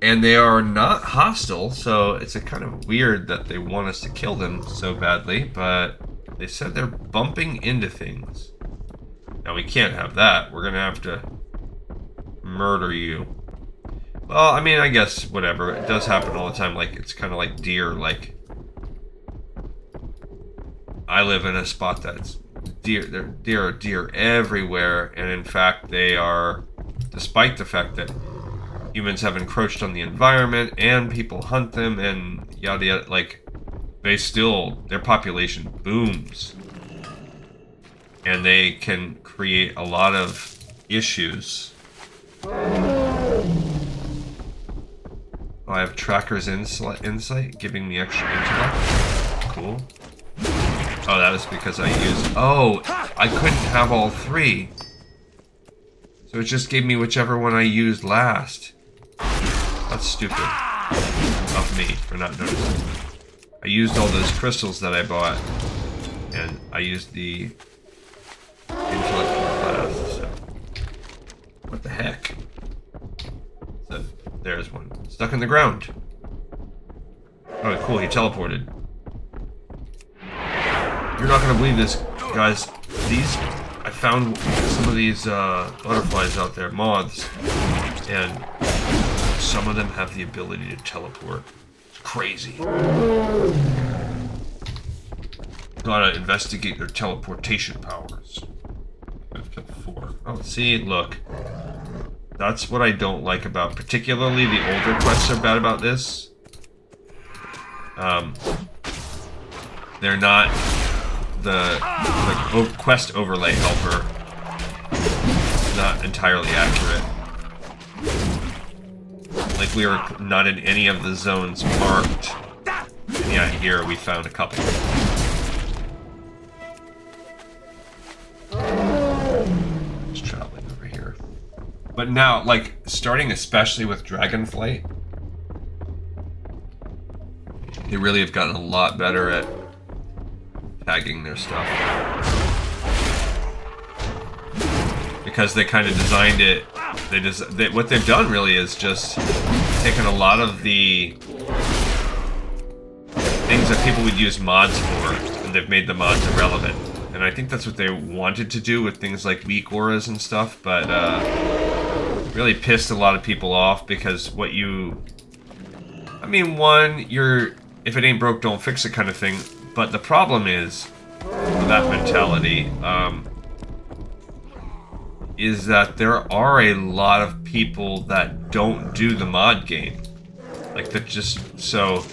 And they are not hostile, so it's a kind of weird that they want us to kill them so badly, but they said they're bumping into things. Now we can't have that. We're gonna have to murder you. Well, I mean, I guess, whatever. It does happen all the time. Like, it's kind of like deer. Like, I live in a spot that's deer. There are deer everywhere, and in fact, they are, despite the fact that humans have encroached on the environment and people hunt them and yada yada, like, they still, their population booms. And they can create a lot of issues. Oh, I have Tracker's Insight giving me extra intellect. Cool. Oh, that was because I used... Oh, I couldn't have all 3. So it just gave me whichever one I used last. That's stupid. Of me for not noticing. I used all those crystals that I bought. And I used the intellect for last, so... What the heck? So, there's one. Stuck in the ground. Oh, cool, he teleported. You're not gonna believe this, guys. I found some of these butterflies out there, moths, and some of them have the ability to teleport. It's crazy. Gotta investigate their teleportation powers. 4. Oh, see, look. That's what I don't like about, particularly the older quests are bad about this. They're not the quest overlay helper. Not entirely accurate. Like, we were not in any of the zones marked. And yeah, here we found a couple. Just traveling over here. But now, like, starting especially with Dragonflight, they really have gotten a lot better at tagging their stuff. Because they kind of designed it, what they've done really is just taken a lot of the things that people would use mods for, and they've made the mods irrelevant. And I think that's what they wanted to do with things like weak auras and stuff, but really pissed a lot of people off because what you... I mean, one, if it ain't broke, don't fix it kind of thing. But the problem is, with that mentality, is that there are a lot of people that don't do the mod game. Like, that just, so...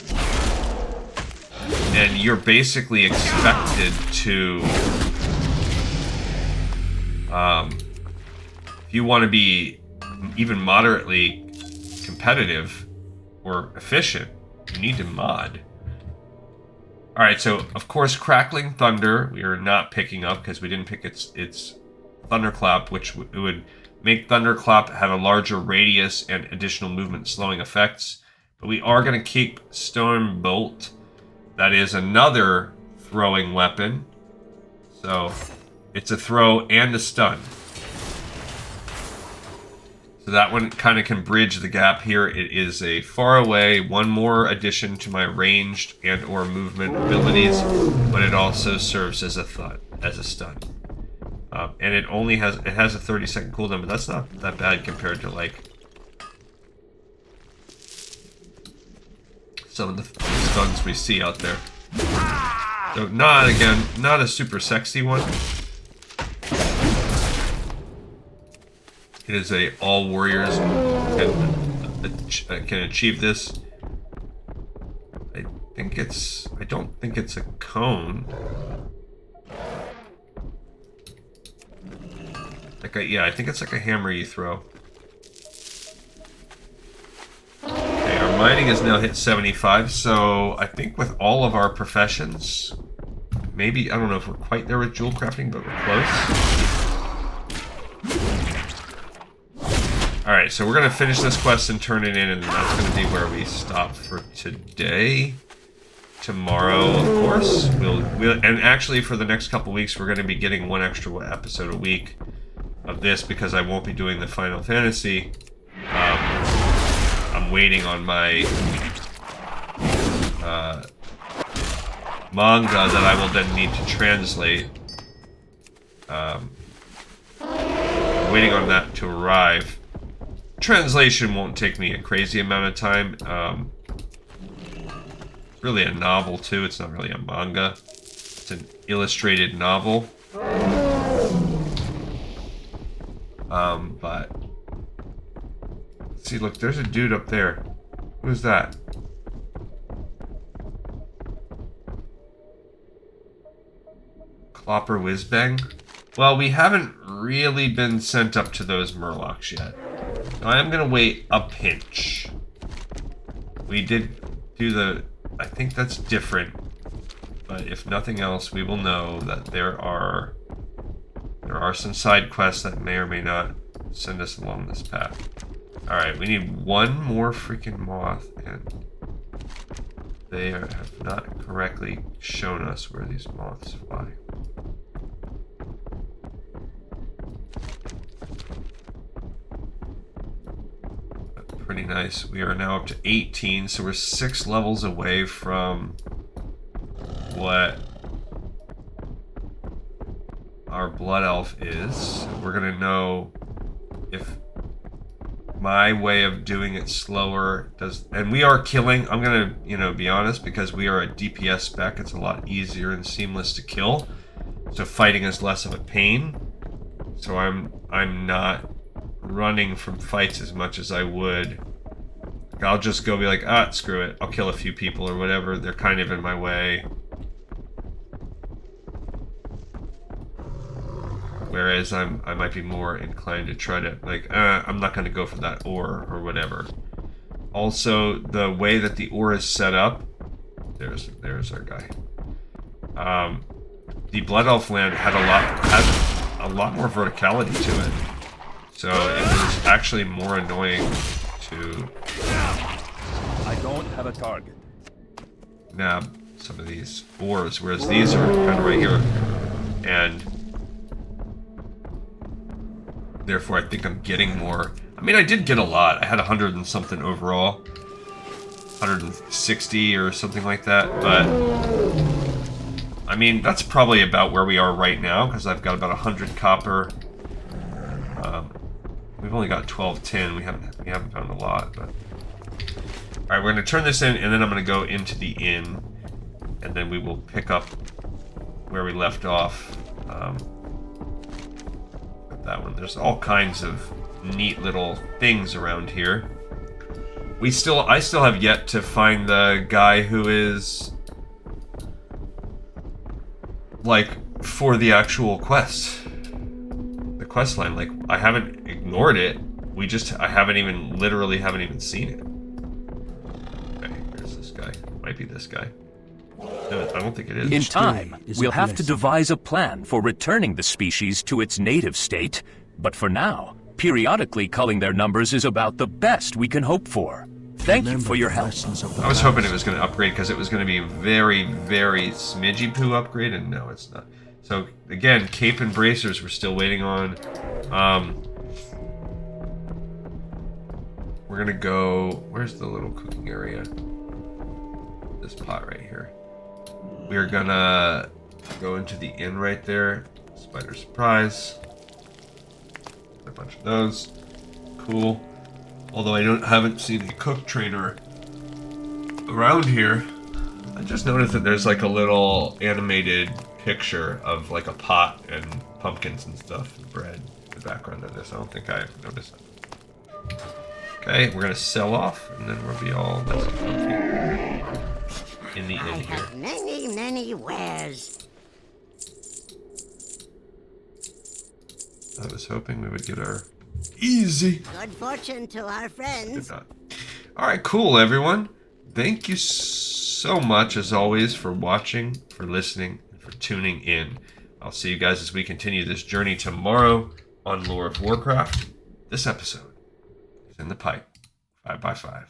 And you're basically expected to... if you want to be even moderately competitive or efficient, you need to mod. Alright, so, of course, Crackling Thunder, we are not picking up because we didn't pick its Thunderclap, which would make Thunderclap have a larger radius and additional movement slowing effects. But we are going to keep Storm Bolt. That is another throwing weapon. So, it's a throw and a stun. So that one kind of can bridge the gap here. It is a far away, one more addition to my ranged and or movement abilities, but it also serves as a stun. And it has a 30-second cooldown, but that's not that bad compared to like some of the stuns we see out there. So not, again, not a super sexy one. It is a all warriors can achieve this. I don't think it's a cone. Yeah, I think it's like a hammer you throw. Okay, our mining has now hit 75, so I think with all of our professions, maybe, I don't know if we're quite there with jewel crafting, but we're close. Alright, so we're going to finish this quest and turn it in, and that's going to be where we stop for today. Tomorrow, of course, and actually for the next couple weeks, we're going to be getting one extra episode a week of this because I won't be doing the Final Fantasy. I'm waiting on my manga that I will then need to translate. Waiting on that to arrive. Translation won't take me a crazy amount of time. It's really a novel too. It's not really a manga. It's an illustrated novel. But see, look, there's a dude up there. Who's that? Clopper Whizbang? Well, we haven't really been sent up to those Murlocs yet. So I am gonna wait a pinch. We did do the... I think that's different. But if nothing else, we will know that there are some side quests that may or may not send us along this path. Alright, we need one more freaking moth, and they have not correctly shown us where these moths fly. Pretty nice. We are now up to 18, so we're 6 levels away from what our blood elf is. We're gonna know if my way of doing it slower does, and we are killing. I'm gonna, be honest, because we are a DPS spec. It's a lot easier and seamless to kill, so fighting is less of a pain. So I'm not running from fights as much as I would. I'll just go be like, screw it. I'll kill a few people or whatever. They're kind of in my way. Whereas I might be more inclined to try to, like, I'm not going to go for that ore or whatever. Also, the way that the ore is set up, there's our guy. The Blood Elf land had a lot more verticality to it, so it was actually more annoying to. I don't have a target. Nab some of these ores, whereas these are kind of right here, and therefore I think I'm getting more. I mean, I did get a lot. I had 100 and something overall, 160 or something like that. But I mean, that's probably about where we are right now because I've got about 100 copper. We've only got 12 tin. We haven't found a lot, but. Alright, we're going to turn this in, and then I'm going to go into the inn, and then we will pick up where we left off. With that one. There's all kinds of neat little things around here. I still have yet to find the guy who is, like, for the actual quest. The quest line. Like, I haven't ignored it. I literally haven't even seen it. Might be this guy. No, I don't think it is. In time, we'll have to devise a plan for returning the species to its native state. But for now, periodically culling their numbers is about the best we can hope for. Thank you for your help. I was hoping it was going to upgrade because it was going to be a very, very smidgy poo upgrade, and no, it's not. So, again, cape and bracers we're still waiting on. We're going to go... Where's the little cooking area? This pot right here. We're gonna go into the inn right there. Spider surprise. A bunch of those. Cool. Although I haven't seen a cook trainer around here. I just noticed that there's like a little animated picture of like a pot and pumpkins and stuff, and bread in the background of this. I don't think I noticed that. Okay, we're gonna sell off, and then we'll be all nice and comfy in the inn here. Have many wares. I was hoping we would get our easy. Good fortune to our friends. Did not. All right, cool, everyone. Thank you so much, as always, for watching, for listening, and for tuning in. I'll see you guys as we continue this journey tomorrow on Lore of Warcraft. This episode is in the pipe. 5x5.